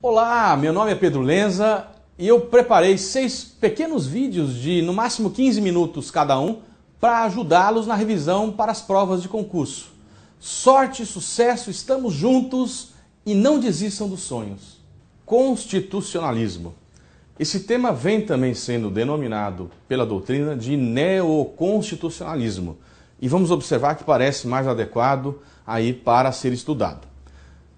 Olá, meu nome é Pedro Lenza e eu preparei 6 pequenos vídeos de no máximo 15 minutos cada um para ajudá-los na revisão para as provas de concurso. Sorte, sucesso, estamos juntos e não desistam dos sonhos. Constitucionalismo. Esse tema vem também sendo denominado pela doutrina de neoconstitucionalismo e vamos observar que parece mais adequado aí para ser estudado.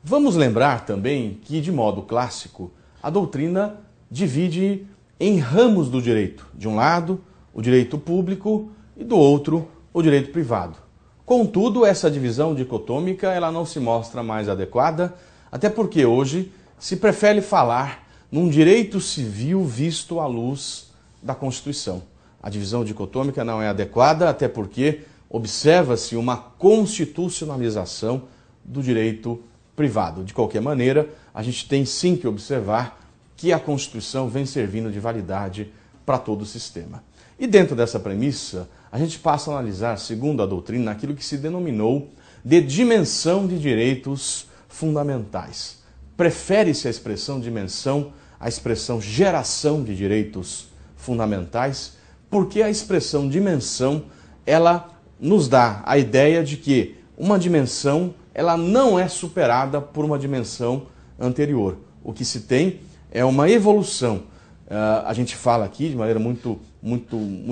Vamos lembrar também que, de modo clássico, a doutrina divide em ramos do direito. De um lado, o direito público e do outro, o direito privado. Contudo, essa divisão dicotômica ela não se mostra mais adequada, até porque hoje se prefere falar num direito civil visto à luz da Constituição. A divisão dicotômica não é adequada, até porque observa-se uma constitucionalização do direito privado. De qualquer maneira, a gente tem sim que observar que a Constituição vem servindo de validade para todo o sistema. E dentro dessa premissa, a gente passa a analisar, segundo a doutrina, aquilo que se denominou de dimensão de direitos fundamentais. Prefere-se a expressão dimensão à expressão geração de direitos fundamentais, porque a expressão dimensão, ela nos dá a ideia de que uma dimensão ela não é superada por uma dimensão anterior. O que se tem é uma evolução. A gente fala aqui de maneira muito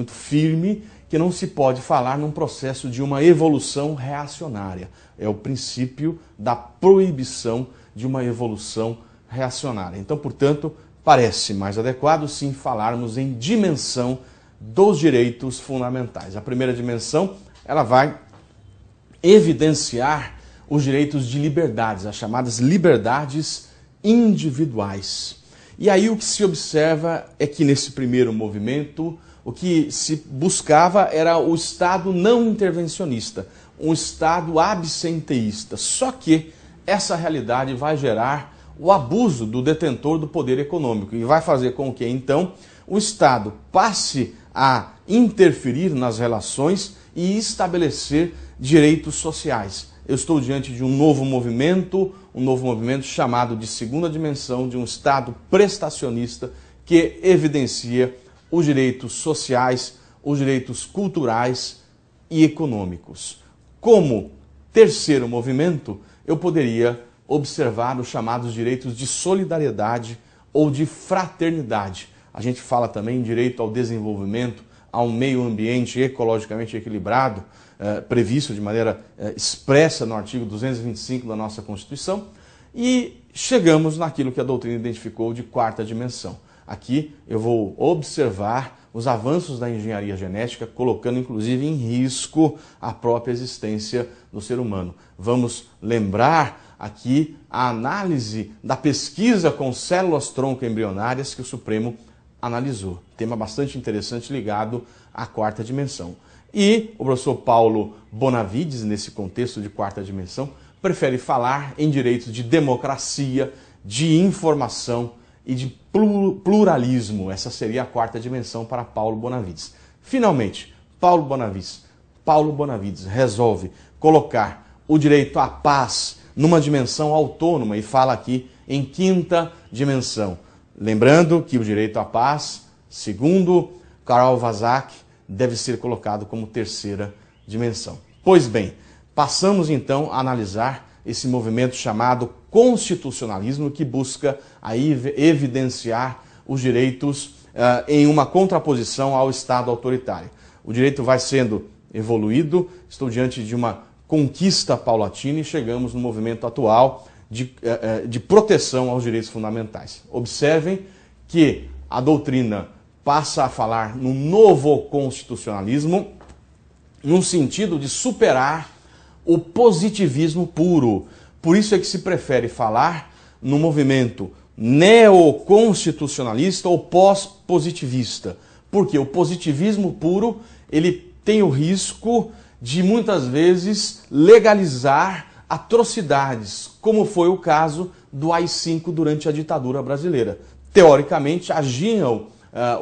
firme que não se pode falar num processo de uma evolução reacionária. É o princípio da proibição de uma evolução reacionária. Então, portanto, parece mais adequado sim falarmos em dimensão dos direitos fundamentais. A primeira dimensão, ela vai evidenciar os direitos de liberdades, as chamadas liberdades individuais. E aí o que se observa é que nesse primeiro movimento, o que se buscava era o Estado não intervencionista, um Estado absenteísta. Só que essa realidade vai gerar o abuso do detentor do poder econômico e vai fazer com que, então, o Estado passe a interferir nas relações e estabelecer direitos sociais. Eu estou diante de um novo movimento chamado de segunda dimensão, de um Estado prestacionista que evidencia os direitos sociais, os direitos culturais e econômicos. Como terceiro movimento, eu poderia observar os chamados direitos de solidariedade ou de fraternidade. A gente fala também em direito ao desenvolvimento, a um meio ambiente ecologicamente equilibrado, previsto de maneira expressa no artigo 225 da nossa Constituição, e chegamos naquilo que a doutrina identificou de quarta dimensão. Aqui eu vou observar os avanços da engenharia genética, colocando inclusive em risco a própria existência do ser humano. Vamos lembrar aqui a análise da pesquisa com células-tronco embrionárias que o Supremo analisou. Tema bastante interessante ligado à quarta dimensão. E o professor Paulo Bonavides, nesse contexto de quarta dimensão, prefere falar em direitos de democracia, de informação e de pluralismo. Essa seria a quarta dimensão para Paulo Bonavides. Finalmente, Paulo Bonavides resolve colocar o direito à paz numa dimensão autônoma e fala aqui em quinta dimensão. Lembrando que o direito à paz, segundo Karl Vasak, deve ser colocado como terceira dimensão. Pois bem, passamos então a analisar esse movimento chamado constitucionalismo, que busca aí evidenciar os direitos em uma contraposição ao Estado autoritário. O direito vai sendo evoluído, estou diante de uma conquista paulatina e chegamos no movimento atual de proteção aos direitos fundamentais. Observem que a doutrina passa a falar no novo constitucionalismo, num sentido de superar o positivismo puro. Por isso é que se prefere falar no movimento neoconstitucionalista ou pós-positivista. Porque o positivismo puro ele tem o risco de muitas vezes legalizar atrocidades, como foi o caso do AI-5 durante a ditadura brasileira. Teoricamente, agiam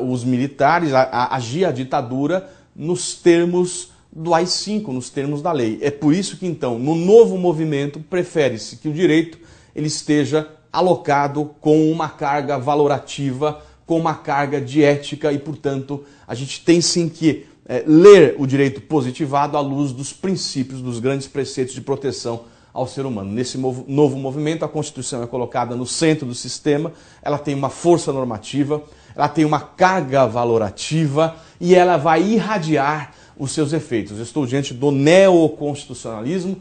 os militares, agia a ditadura nos termos do AI-5, nos termos da lei. É por isso que, então, no novo movimento, prefere-se que o direito ele esteja alocado com uma carga valorativa, com uma carga de ética e, portanto, a gente tem sim que ler o direito positivado à luz dos princípios, dos grandes preceitos de proteção ao ser humano. Nesse novo movimento, a Constituição é colocada no centro do sistema, ela tem uma força normativa, ela tem uma carga valorativa e ela vai irradiar os seus efeitos. Eu estou diante do neoconstitucionalismo,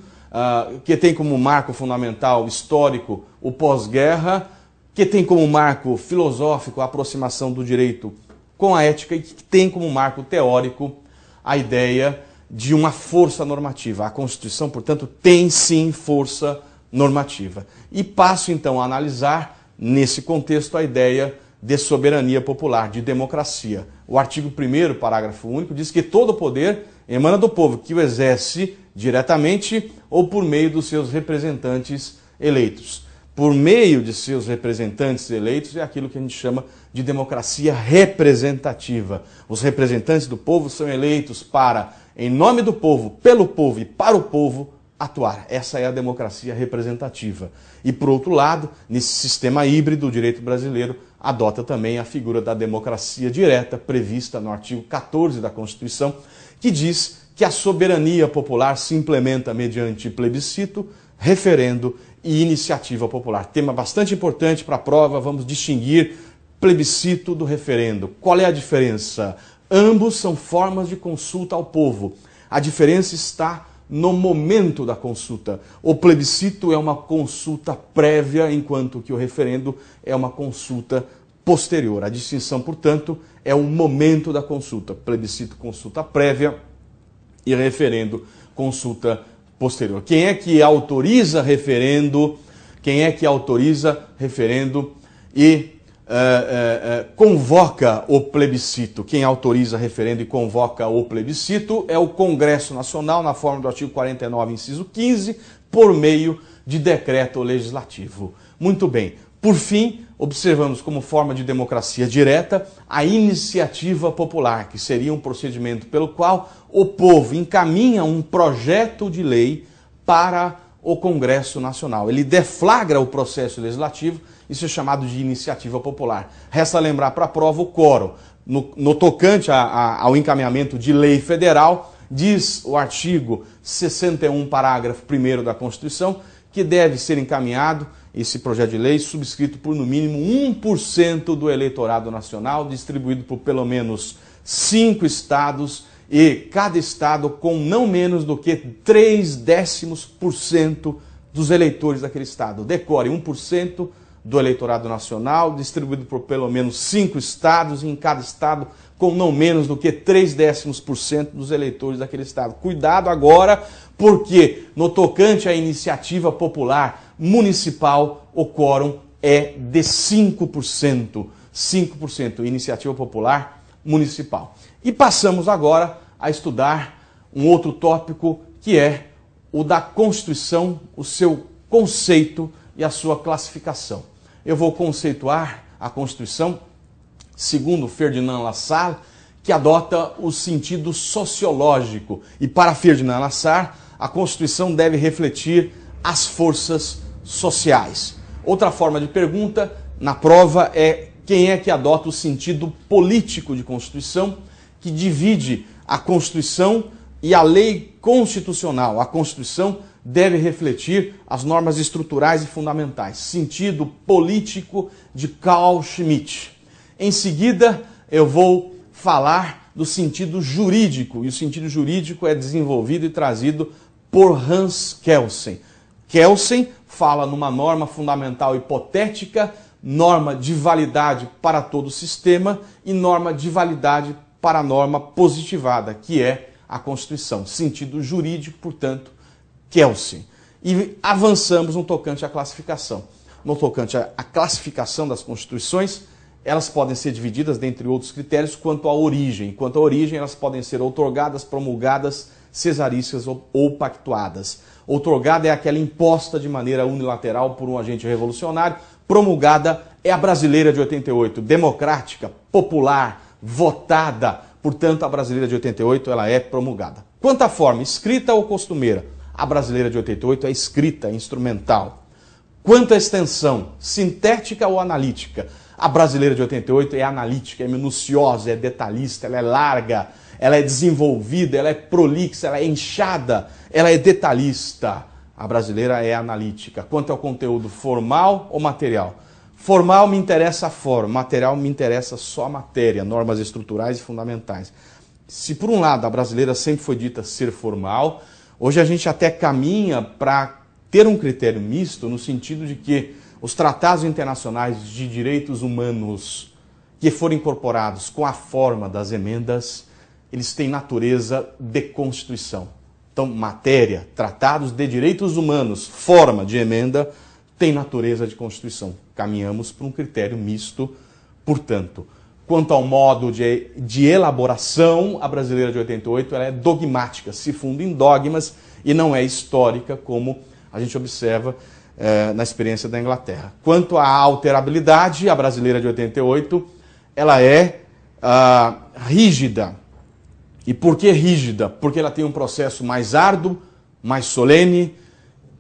que tem como marco fundamental histórico o pós-guerra, que tem como marco filosófico a aproximação do direito com a ética e que tem como marco teórico a ideia de uma força normativa. A Constituição, portanto, tem sim força normativa. E passo então a analisar, nesse contexto, a ideia de soberania popular, de democracia. O artigo 1º, parágrafo único, diz que todo poder emana do povo, que o exerce diretamente ou por meio dos seus representantes eleitos. Por meio de seus representantes eleitos é aquilo que a gente chama de democracia representativa. Os representantes do povo são eleitos para, em nome do povo, pelo povo e para o povo, atuar. Essa é a democracia representativa. E, por outro lado, nesse sistema híbrido, o direito brasileiro adota também a figura da democracia direta, prevista no artigo 14 da Constituição, que diz que a soberania popular se implementa mediante plebiscito, referendo e iniciativa popular. Tema bastante importante para a prova, vamos distinguir plebiscito do referendo. Qual é a diferença? Ambos são formas de consulta ao povo. A diferença está no momento da consulta. O plebiscito é uma consulta prévia, enquanto que o referendo é uma consulta posterior. A distinção, portanto, é o momento da consulta. Plebiscito, consulta prévia, e referendo, consulta posterior. Quem é que autoriza referendo? Quem é que autoriza referendo e convoca o plebiscito? Quem autoriza referendo e convoca o plebiscito é o Congresso Nacional, na forma do artigo 49, inciso 15, por meio de decreto legislativo. Muito bem. Por fim, observamos como forma de democracia direta a iniciativa popular, que seria um procedimento pelo qual o povo encaminha um projeto de lei para o Congresso Nacional. Ele deflagra o processo legislativo, isso é chamado de iniciativa popular. Resta lembrar para a prova o quórum. No tocante ao encaminhamento de lei federal, diz o artigo 61, parágrafo 1º da Constituição, que deve ser encaminhado esse projeto de lei subscrito por no mínimo 1% do eleitorado nacional, distribuído por pelo menos 5 estados e cada estado com não menos do que 0,3% dos eleitores daquele estado. Decore 1% do eleitorado nacional, distribuído por pelo menos 5 estados e em cada estado com não menos do que 0,3% dos eleitores daquele estado. Cuidado agora, porque no tocante à iniciativa popular municipal, o quórum é de 5%. 5%, iniciativa popular municipal. E passamos agora a estudar um outro tópico, que é o da Constituição, o seu conceito e a sua classificação. Eu vou conceituar a Constituição segundo Ferdinand Lassalle, que adota o sentido sociológico. E para Ferdinand Lassalle, a Constituição deve refletir as forças sociais. Outra forma de pergunta na prova é quem é que adota o sentido político de Constituição, que divide a Constituição e a lei constitucional. A Constituição deve refletir as normas estruturais e fundamentais. Sentido político de Carl Schmitt. Em seguida, eu vou falar do sentido jurídico, e o sentido jurídico é desenvolvido e trazido por Hans Kelsen. Kelsen fala numa norma fundamental hipotética, norma de validade para todo o sistema e norma de validade para a norma positivada, que é a Constituição. Sentido jurídico, portanto, Kelsen. E avançamos no tocante à classificação. No tocante à classificação das Constituições, elas podem ser divididas, dentre outros critérios, quanto à origem. Quanto à origem, elas podem ser outorgadas, promulgadas, cesarísticas ou pactuadas. Outorgada é aquela imposta de maneira unilateral por um agente revolucionário. Promulgada é a brasileira de 88, democrática, popular, votada. Portanto, a brasileira de 88 ela é promulgada. Quanto à forma, escrita ou costumeira, a brasileira de 88 é escrita, é instrumental. Quanto à extensão, sintética ou analítica? A brasileira de 88 é analítica, é minuciosa, é detalhista, ela é larga, ela é desenvolvida, ela é prolixa, ela é inchada, ela é detalhista. A brasileira é analítica. Quanto ao conteúdo, formal ou material? Formal me interessa a forma, material me interessa só a matéria, normas estruturais e fundamentais. Se por um lado a brasileira sempre foi dita ser formal, hoje a gente até caminha para ter um critério misto no sentido de que os tratados internacionais de direitos humanos que foram incorporados com a forma das emendas, eles têm natureza de Constituição. Então, matéria, tratados de direitos humanos, forma de emenda, tem natureza de Constituição. Caminhamos para um critério misto, portanto. Quanto ao modo de elaboração, a brasileira de 88 ela é dogmática, se funda em dogmas e não é histórica, como a gente observa na experiência da Inglaterra. Quanto à alterabilidade, a brasileira de 88 ela é rígida. E por que rígida? Porque ela tem um processo mais árduo, mais solene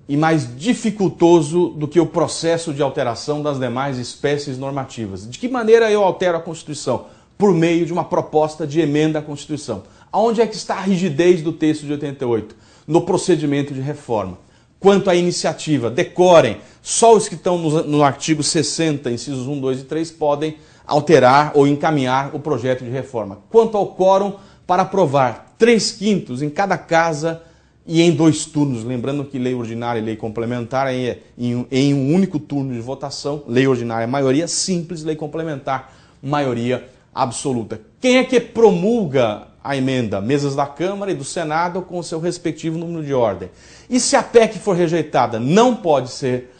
e mais dificultoso do que o processo de alteração das demais espécies normativas. De que maneira eu altero a Constituição? Por meio de uma proposta de emenda à Constituição. Aonde é que está a rigidez do texto de 88? No procedimento de reforma. Quanto à iniciativa, decorem, só os que estão no artigo 60, incisos 1, 2 e 3, podem alterar ou encaminhar o projeto de reforma. Quanto ao quórum, para aprovar 3/5 em cada casa e em 2 turnos, lembrando que lei ordinária e lei complementar é em um único turno de votação, lei ordinária maioria simples, lei complementar maioria absoluta. Quem é que promulga a emenda? Mesas da Câmara e do Senado com o seu respectivo número de ordem. E se a PEC for rejeitada, não pode ser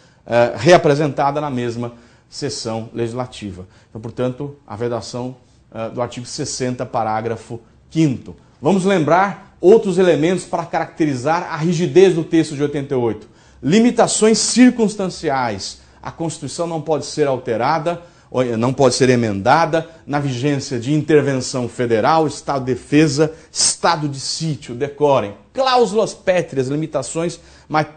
reapresentada na mesma sessão legislativa. Então, portanto, a vedação do artigo 60, parágrafo 5º. Vamos lembrar outros elementos para caracterizar a rigidez do texto de 88. Limitações circunstanciais. A Constituição não pode ser alterada, não pode ser emendada na vigência de intervenção federal, estado de defesa, estado de sítio, decorem. Cláusulas pétreas, limitações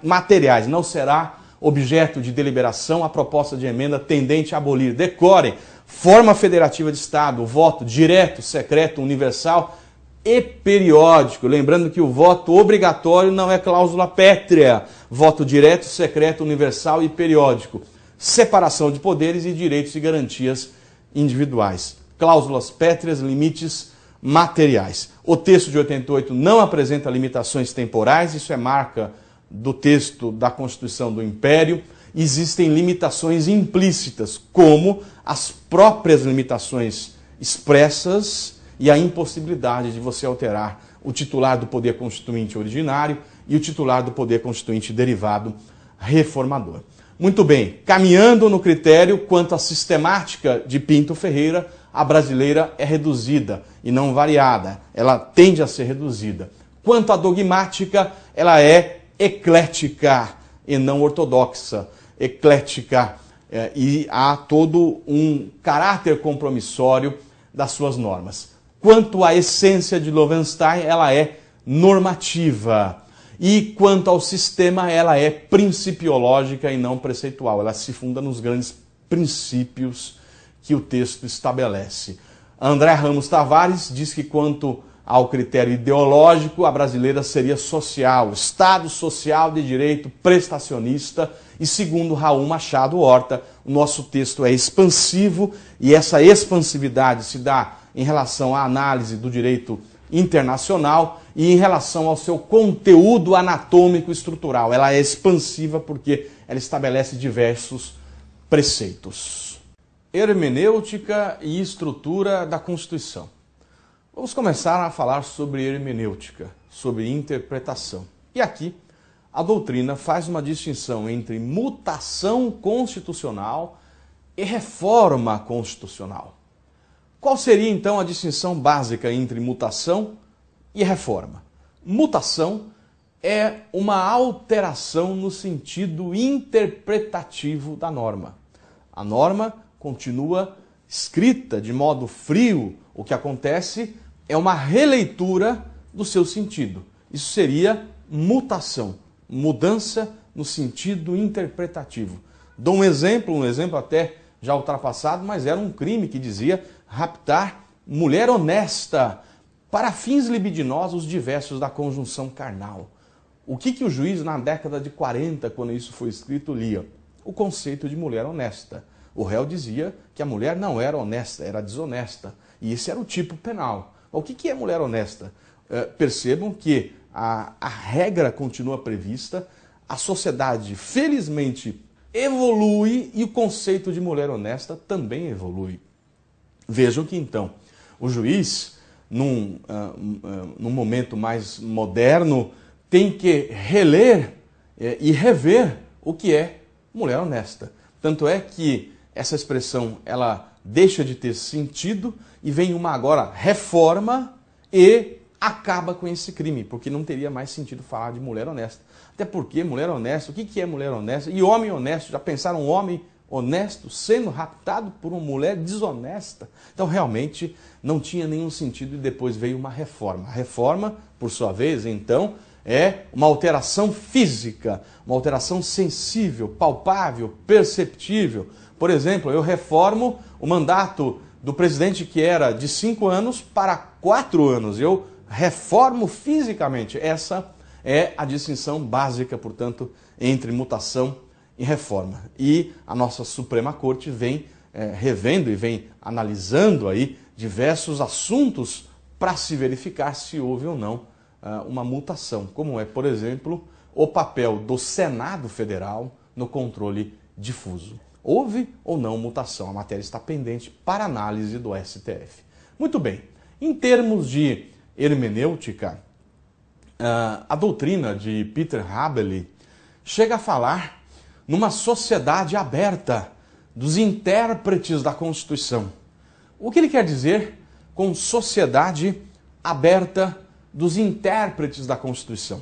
materiais. Não será objeto de deliberação a proposta de emenda tendente a abolir. Decorem. Forma federativa de Estado, voto direto, secreto, universal e periódico. Lembrando que o voto obrigatório não é cláusula pétrea. Voto direto, secreto, universal e periódico. Separação de poderes e direitos e garantias individuais. Cláusulas pétreas, limites materiais. O texto de 88 não apresenta limitações temporais, isso é marca do texto da Constituição do Império. Existem limitações implícitas, como as próprias limitações expressas e a impossibilidade de você alterar o titular do poder constituinte originário e o titular do poder constituinte derivado reformador. Muito bem, caminhando no critério quanto à sistemática de Pinto Ferreira, a brasileira é reduzida e não variada, ela tende a ser reduzida. Quanto à dogmática, ela é eclética e não ortodoxa. Eclética e há todo um caráter compromissório das suas normas. Quanto à essência de Loewenstein, ela é normativa. E quanto ao sistema, ela é principiológica e não preceitual. Ela se funda nos grandes princípios que o texto estabelece. André Ramos Tavares diz que quanto ao critério ideológico, a brasileira seria social, Estado social de direito prestacionista. E segundo Raul Machado Horta, o nosso texto é expansivo e essa expansividade se dá em relação à análise do direito internacional e em relação ao seu conteúdo anatômico estrutural. Ela é expansiva porque ela estabelece diversos preceitos. Hermenêutica e estrutura da Constituição. Vamos começar a falar sobre hermenêutica, sobre interpretação. E aqui a doutrina faz uma distinção entre mutação constitucional e reforma constitucional. Qual seria então a distinção básica entre mutação e reforma? Mutação é uma alteração no sentido interpretativo da norma. A norma continua escrita de modo frio, o que acontece é uma releitura do seu sentido. Isso seria mutação, mudança no sentido interpretativo. Dou um exemplo até já ultrapassado, mas era um crime que dizia raptar mulher honesta para fins libidinosos diversos da conjunção carnal. O que o juiz na década de 40, quando isso foi escrito, lia? O conceito de mulher honesta. O réu dizia que a mulher não era honesta, era desonesta. E esse era o tipo penal. O que é mulher honesta? Percebam que a regra continua prevista, a sociedade, felizmente, evolui e o conceito de mulher honesta também evolui. Vejam que, então, o juiz, num momento mais moderno, tem que reler e rever o que é mulher honesta. Tanto é que essa expressão ela deixa de ter sentido e vem uma agora reforma e acaba com esse crime, porque não teria mais sentido falar de mulher honesta. Até porque mulher honesta, o que é mulher honesta? E homem honesto, já pensaram um homem honesto sendo raptado por uma mulher desonesta? Então realmente não tinha nenhum sentido e depois veio uma reforma. A reforma, por sua vez, então, é uma alteração física, uma alteração sensível, palpável, perceptível. Por exemplo, eu reformo o mandato do presidente que era de 5 anos para 4 anos. Eu reformo fisicamente. Essa é a distinção básica, portanto, entre mutação e reforma. E a nossa Suprema Corte vem revendo e vem analisando aí diversos assuntos para se verificar se houve ou não uma mutação, como é, por exemplo, o papel do Senado Federal no controle difuso. Houve ou não mutação? A matéria está pendente para análise do STF. Muito bem, em termos de hermenêutica, a doutrina de Peter Habeli chega a falar numa sociedade aberta dos intérpretes da Constituição. O que ele quer dizer com sociedade aberta dos intérpretes da Constituição?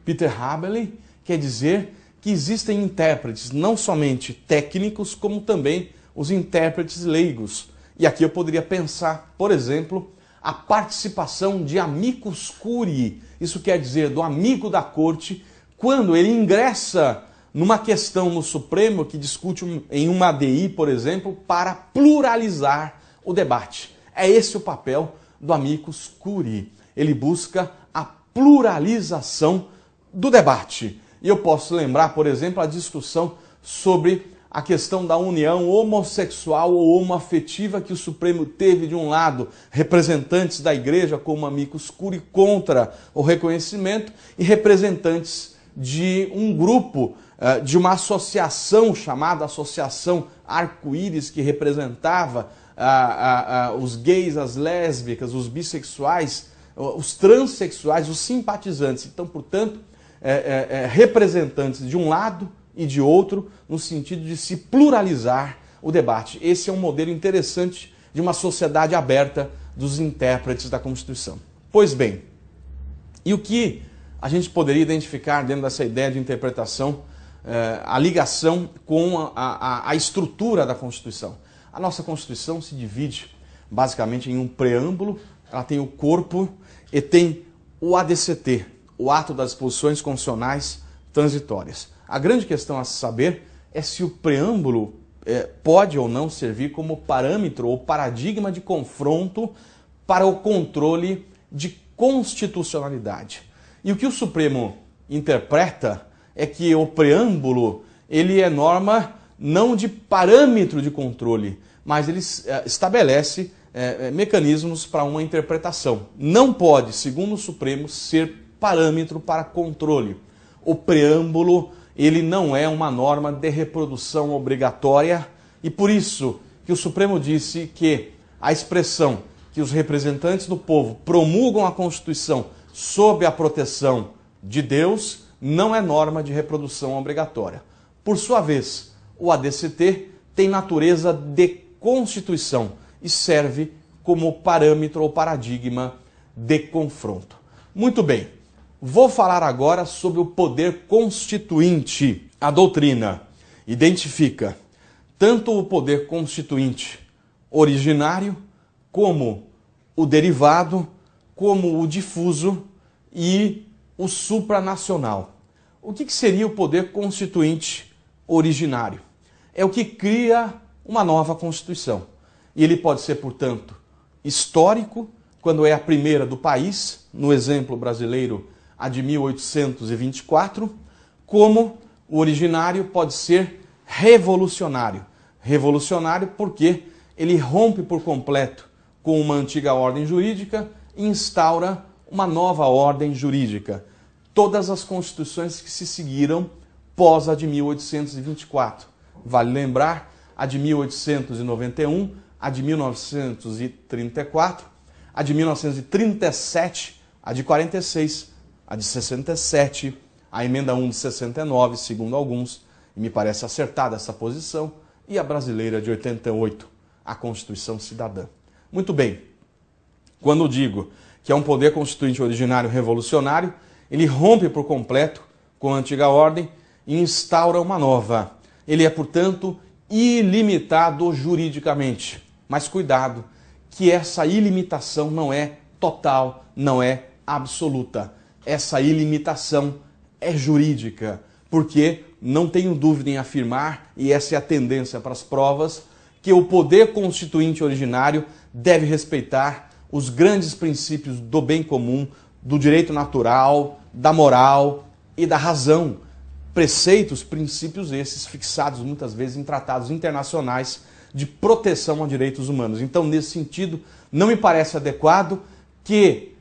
Peter Habeli quer dizer que existem intérpretes não somente técnicos, como também os intérpretes leigos. E aqui eu poderia pensar, por exemplo, a participação de amicus curiae, isso quer dizer do amigo da corte, quando ele ingressa numa questão no Supremo que discute em uma ADI, por exemplo, para pluralizar o debate. É esse o papel do amicus curiae. Ele busca a pluralização do debate. E eu posso lembrar, por exemplo, a discussão sobre a questão da união homossexual ou homoafetiva que o Supremo teve, de um lado, representantes da igreja como amicus curiae contra o reconhecimento e representantes de um grupo, de uma associação chamada Associação Arco-Íris, que representava os gays, as lésbicas, os bissexuais, os transexuais, os simpatizantes. Então, portanto, representantes de um lado e de outro, no sentido de se pluralizar o debate. Esse é um modelo interessante de uma sociedade aberta dos intérpretes da Constituição. Pois bem, e o que a gente poderia identificar dentro dessa ideia de interpretação, a ligação com a estrutura da Constituição? A nossa Constituição se divide basicamente em um preâmbulo, ela tem o corpo e tem o ADCT, o Ato das Disposições Constitucionais Transitórias. A grande questão a saber é se o preâmbulo pode ou não servir como parâmetro ou paradigma de confronto para o controle de constitucionalidade. E o que o Supremo interpreta é que o preâmbulo ele é norma não de parâmetro de controle, mas ele estabelece mecanismos para uma interpretação. Não pode, segundo o Supremo, ser parâmetro para controle. O preâmbulo ele não é uma norma de reprodução obrigatória e por isso que o Supremo disse que a expressão que os representantes do povo promulgam a Constituição sob a proteção de Deus não é norma de reprodução obrigatória. Por sua vez, o ADCT tem natureza de Constituição e serve como parâmetro ou paradigma de confronto. Muito bem, vou falar agora sobre o poder constituinte. A doutrina identifica tanto o poder constituinte originário, como o derivado, como o difuso e o supranacional. O que seria o poder constituinte originário? é o que cria uma nova Constituição. E ele pode ser, portanto, histórico, quando é a primeira do país, no exemplo brasileiro, a de 1824, como o originário pode ser revolucionário. Revolucionário porque ele rompe por completo com uma antiga ordem jurídica e instaura uma nova ordem jurídica. Todas as constituições que se seguiram pós a de 1824. Vale lembrar a de 1891, a de 1934, a de 1937, a de 46, a de 67, a emenda 1 de 69, segundo alguns, e me parece acertada essa posição, e a brasileira de 88, a Constituição Cidadã. Muito bem, quando digo que é um poder constituinte originário revolucionário, ele rompe por completo com a antiga ordem e instaura uma nova. Ele é, portanto, ilimitado juridicamente. Mas cuidado, que essa ilimitação não é total, não é absoluta. Essa ilimitação é jurídica, porque não tenho dúvida em afirmar, e essa é a tendência para as provas, que o poder constituinte originário deve respeitar os grandes princípios do bem comum, do direito natural, da moral e da razão. Preceitos, princípios esses fixados muitas vezes em tratados internacionais de proteção a direitos humanos. Então, nesse sentido, não me parece adequado que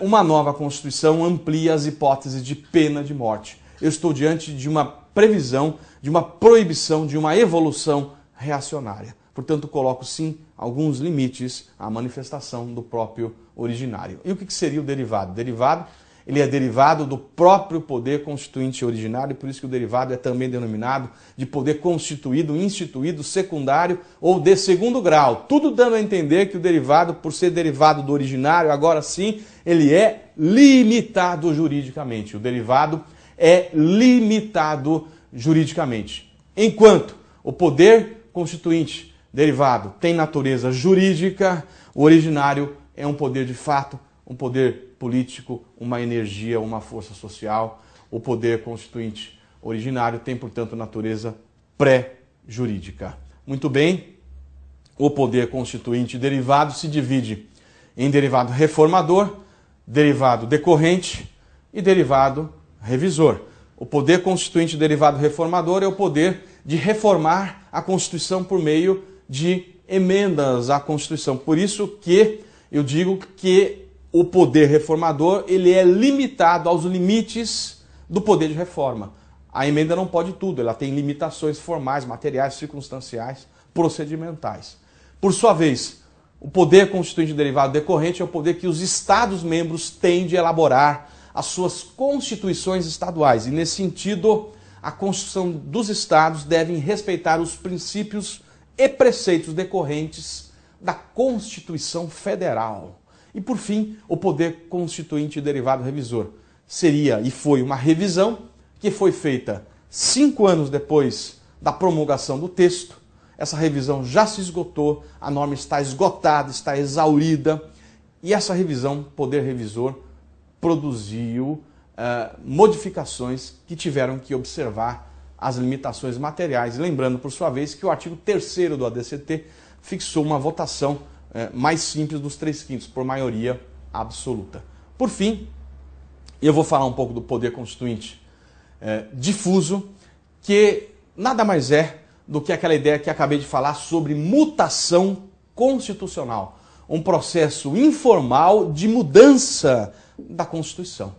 uma nova Constituição amplie as hipóteses de pena de morte. Eu estou diante de uma previsão, de uma proibição, de uma evolução reacionária. Portanto, coloco sim alguns limites à manifestação do próprio originário. E o que seria o derivado? O derivado, ele é derivado do próprio poder constituinte originário, por isso que o derivado é também denominado de poder constituído, instituído, secundário ou de segundo grau. Tudo dando a entender que o derivado, por ser derivado do originário, agora sim, ele é limitado juridicamente. O derivado é limitado juridicamente. Enquanto o poder constituinte derivado tem natureza jurídica, o originário é um poder de fato, um poder político, uma energia, uma força social. O poder constituinte originário tem, portanto, natureza pré-jurídica. Muito bem, o poder constituinte derivado se divide em derivado reformador, derivado decorrente e derivado revisor. O poder constituinte derivado reformador é o poder de reformar a Constituição por meio de emendas à Constituição. Por isso que eu digo que o poder reformador ele é limitado aos limites do poder de reforma. A emenda não pode tudo, ela tem limitações formais, materiais, circunstanciais, procedimentais. Por sua vez, o poder constituinte derivado decorrente é o poder que os Estados-membros têm de elaborar as suas constituições estaduais. E, nesse sentido, a Constituição dos Estados deve respeitar os princípios e preceitos decorrentes da Constituição Federal. E, por fim, o poder constituinte derivado revisor seria e foi uma revisão que foi feita 5 anos depois da promulgação do texto. Essa revisão já se esgotou, a norma está esgotada, está exaurida, e essa revisão, poder revisor, produziu modificações que tiveram que observar as limitações materiais. Lembrando, por sua vez, que o artigo 3º do ADCT fixou uma votação mais simples dos 3/5, por maioria absoluta. Por fim, eu vou falar um pouco do poder constituinte difuso, que nada mais é do que aquela ideia que acabei de falar sobre mutação constitucional. Um processo informal de mudança da Constituição.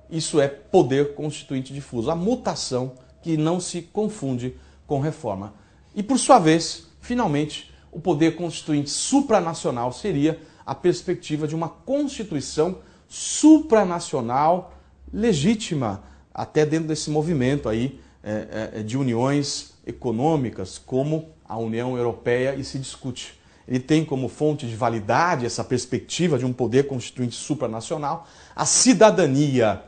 Isso é poder constituinte difuso, a mutação que não se confunde com reforma. E, por sua vez, finalmente, o poder constituinte supranacional seria a perspectiva de uma Constituição supranacional legítima, até dentro desse movimento aí de uniões econômicas, como a União Europeia, e se discute. Ele tem como fonte de validade essa perspectiva de um poder constituinte supranacional, a cidadania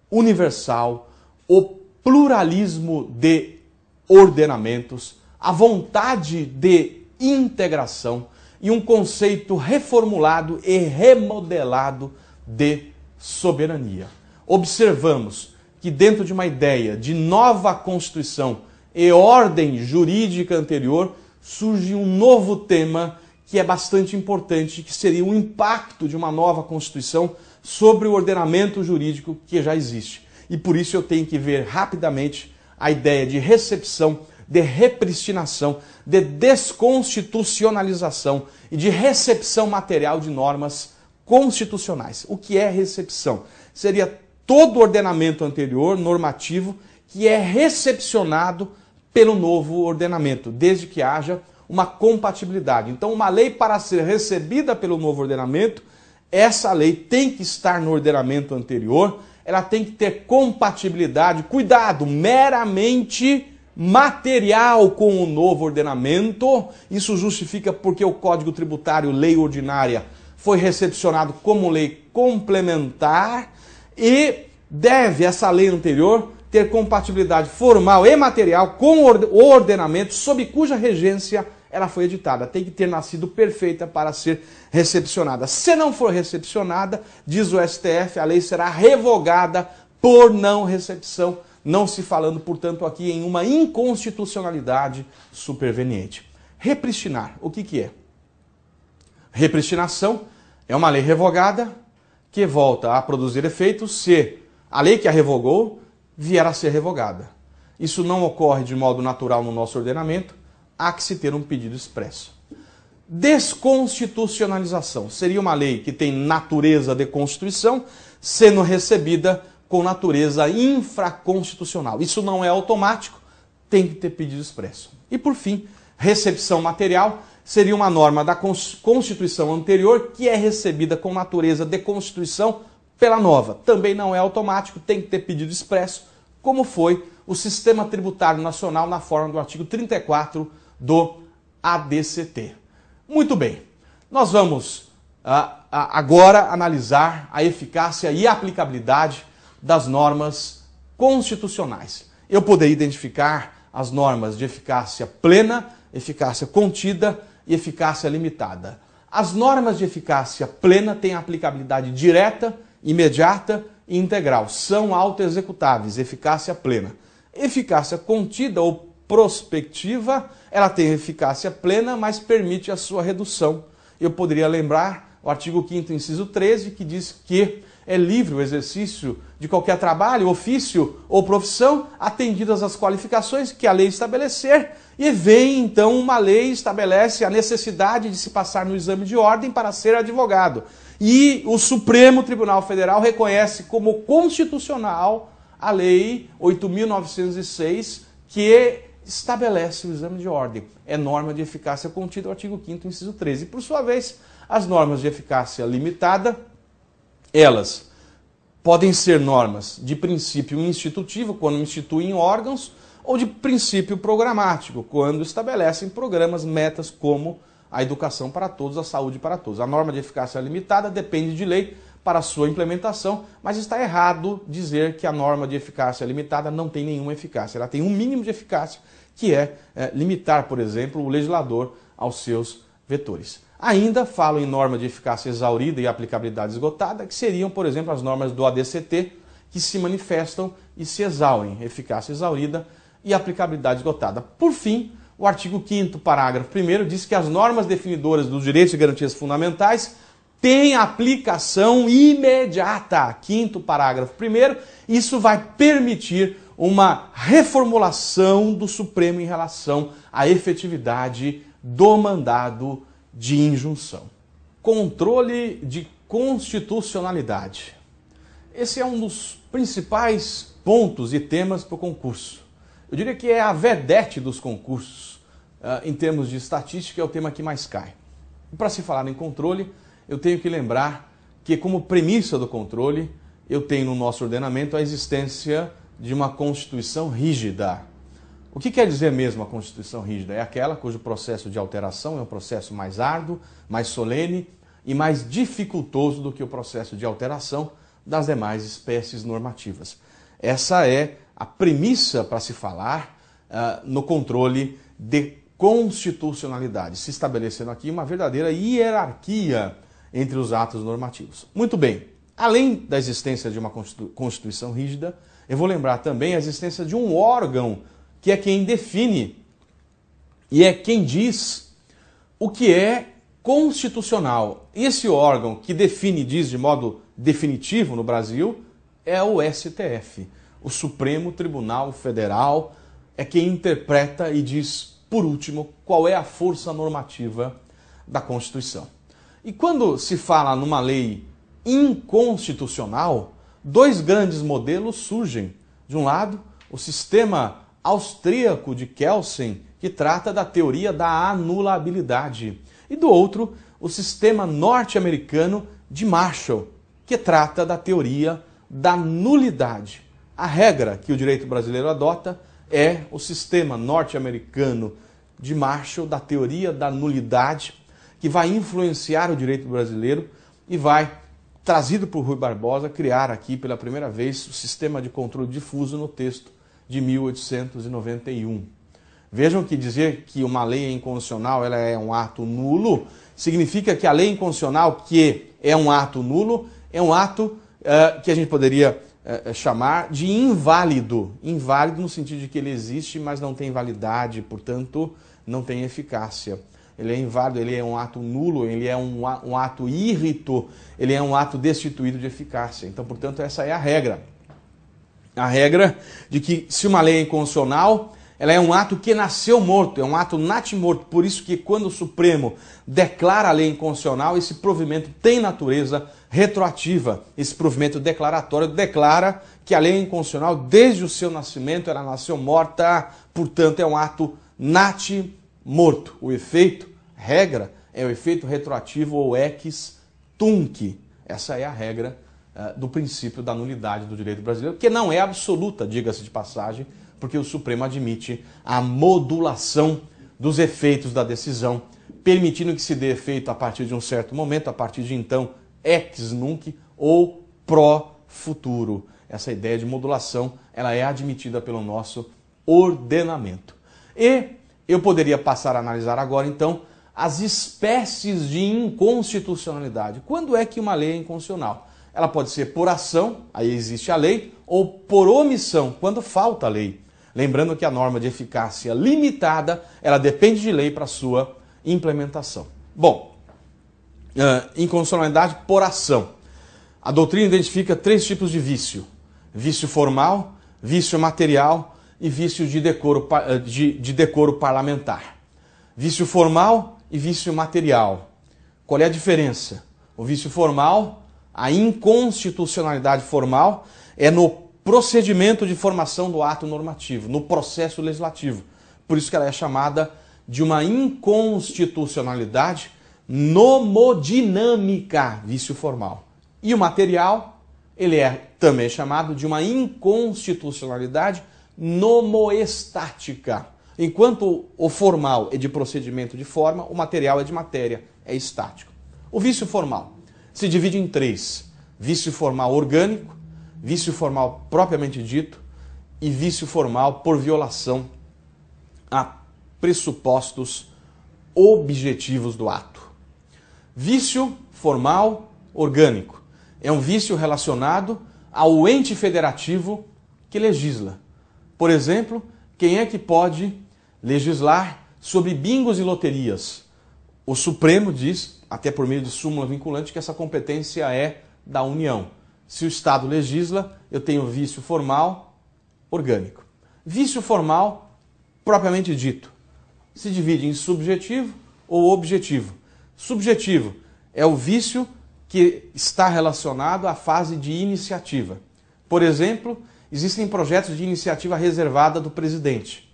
universal, o pluralismo de ordenamentos, a vontade de integração e um conceito reformulado e remodelado de soberania. Observamos que dentro de uma ideia de nova Constituição e ordem jurídica anterior, surge um novo tema que é bastante importante, que seria o impacto de uma nova Constituição sobre o ordenamento jurídico que já existe. E por isso eu tenho que ver rapidamente a ideia de recepção, de repristinação, de desconstitucionalização e de recepção material de normas constitucionais. O que é recepção? Seria todo o ordenamento anterior, normativo, que é recepcionado pelo novo ordenamento, desde que haja uma compatibilidade. Então, uma lei, para ser recebida pelo novo ordenamento, essa lei tem que estar no ordenamento anterior, ela tem que ter compatibilidade, cuidado, meramente material com o novo ordenamento. Isso justifica porque o Código Tributário, lei ordinária, foi recepcionado como lei complementar e deve essa lei anterior ter compatibilidade formal e material com o ordenamento sob cuja regência ela foi editada. Tem que ter nascido perfeita para ser recepcionada. Se não for recepcionada, diz o STF, a lei será revogada por não recepção, não se falando, portanto, aqui em uma inconstitucionalidade superveniente. Repristinar, o que é? Repristinação é uma lei revogada que volta a produzir efeitos se a lei que a revogou vier a ser revogada. Isso não ocorre de modo natural no nosso ordenamento, há que se ter um pedido expresso. Desconstitucionalização seria uma lei que tem natureza de Constituição, sendo recebida com natureza infraconstitucional. Isso não é automático, tem que ter pedido expresso. E por fim, recepção material seria uma norma da Constituição anterior que é recebida com natureza de Constituição pela nova. Também não é automático, tem que ter pedido expresso, como foi o Sistema Tributário Nacional na forma do artigo 34 do ADCT. Muito bem, nós vamos agora analisar a eficácia e a aplicabilidade das normas constitucionais. Eu poderia identificar as normas de eficácia plena, eficácia contida e eficácia limitada. As normas de eficácia plena têm aplicabilidade direta, imediata e integral. São autoexecutáveis, eficácia plena. Eficácia contida ou prospectiva, ela tem eficácia plena, mas permite a sua redução. Eu poderia lembrar o artigo 5º, inciso 13, que diz que é livre o exercício de qualquer trabalho, ofício ou profissão, atendidas as qualificações que a lei estabelecer, e vem então uma lei e estabelece a necessidade de se passar no exame de ordem para ser advogado. E o Supremo Tribunal Federal reconhece como constitucional a Lei 8.906, que estabelece o exame de ordem. É norma de eficácia contida, o artigo 5º, inciso 13. Por sua vez, as normas de eficácia limitada, elas podem ser normas de princípio institutivo, quando instituem órgãos, ou de princípio programático, quando estabelecem programas, metas como a educação para todos, a saúde para todos. A norma de eficácia limitada depende de lei para sua implementação, mas está errado dizer que a norma de eficácia limitada não tem nenhuma eficácia. Ela tem um mínimo de eficácia, que é limitar, por exemplo, o legislador aos seus vetores. Ainda falo em norma de eficácia exaurida e aplicabilidade esgotada, que seriam, por exemplo, as normas do ADCT, que se manifestam e se exaurem, eficácia exaurida e aplicabilidade esgotada. Por fim, o artigo 5º, parágrafo 1º, diz que as normas definidoras dos direitos e garantias fundamentais têm aplicação imediata. 5º, parágrafo 1º, isso vai permitir uma reformulação do Supremo em relação à efetividade do mandado de injunção. Controle de constitucionalidade. Esse é um dos principais pontos e temas para o concurso. Eu diria que é a vedete dos concursos. Em termos de estatística, é o tema que mais cai. E para se falar em controle, eu tenho que lembrar que, como premissa do controle, eu tenho no nosso ordenamento a existência de uma Constituição rígida. O que quer dizer mesmo a Constituição rígida? É aquela cujo processo de alteração é um processo mais árduo, mais solene e mais dificultoso do que o processo de alteração das demais espécies normativas. Essa é a premissa para se falar no controle de constitucionalidade, se estabelecendo aqui uma verdadeira hierarquia entre os atos normativos. Muito bem, além da existência de uma Constituição rígida, eu vou lembrar também a existência de um órgão que é quem define e é quem diz o que é constitucional. Esse órgão que define e diz de modo definitivo no Brasil é o STF. O Supremo Tribunal Federal é quem interpreta e diz, por último, qual é a força normativa da Constituição. E quando se fala numa lei inconstitucional, dois grandes modelos surgem. De um lado, o sistema austríaco de Kelsen, que trata da teoria da anulabilidade. E do outro, o sistema norte-americano de Marshall, que trata da teoria da nulidade. A regra que o direito brasileiro adota é o sistema norte-americano de Marshall, da teoria da nulidade, que vai influenciar o direito brasileiro e vai, trazido por Rui Barbosa, criar aqui pela primeira vez o sistema de controle difuso no texto de 1891. Vejam que dizer que uma lei é inconstitucional, ela é um ato nulo, significa que a lei inconstitucional, que é um ato nulo, é um ato que a gente poderia chamar de inválido. Inválido no sentido de que ele existe, mas não tem validade, portanto, não tem eficácia. Ele é inválido, ele é um ato nulo, ele é um ato írrito, ele é um ato destituído de eficácia. Então, portanto, essa é a regra. A regra de que se uma lei é inconstitucional, ela é um ato que nasceu morto, é um ato natimorto. Por isso que quando o Supremo declara a lei inconstitucional, esse provimento tem natureza retroativa. Esse provimento declaratório declara que a lei é inconstitucional desde o seu nascimento, ela nasceu morta, portanto é um ato natimorto. O efeito, regra, é o efeito retroativo ou ex tunc. Essa é a regra do princípio da nulidade do direito brasileiro, que não é absoluta, diga-se de passagem, porque o Supremo admite a modulação dos efeitos da decisão, permitindo que se dê efeito a partir de um certo momento, a partir de então, ex nunc ou pro futuro. Essa ideia de modulação, ela é admitida pelo nosso ordenamento. E eu poderia passar a analisar agora, então, as espécies de inconstitucionalidade. Quando é que uma lei é inconstitucional? Ela pode ser por ação, aí existe a lei, ou por omissão, quando falta a lei. Lembrando que a norma de eficácia limitada, ela depende de lei para sua implementação. Bom, inconstitucionalidade por ação. A doutrina identifica três tipos de vício. Vício formal, vício material e vício de decoro parlamentar. Vício formal e vício material. Qual é a diferença? O vício formal, a inconstitucionalidade formal, é no procedimento de formação do ato normativo, no processo legislativo. Por isso que ela é chamada de uma inconstitucionalidade nomodinâmica, vício formal. E o material, ele é também chamado de uma inconstitucionalidade nomoestática. Enquanto o formal é de procedimento de forma, o material é de matéria, é estático. O vício formal se divide em três: vício formal orgânico, vício formal propriamente dito e vício formal por violação a pressupostos objetivos do ato. Vício formal orgânico é um vício relacionado ao ente federativo que legisla. Por exemplo, quem é que pode legislar sobre bingos e loterias? O Supremo diz, até por meio de súmula vinculante, que essa competência é da União. Se o Estado legisla, eu tenho vício formal orgânico. Vício formal, propriamente dito, se divide em subjetivo ou objetivo. Subjetivo é o vício que está relacionado à fase de iniciativa. Por exemplo, existem projetos de iniciativa reservada do presidente.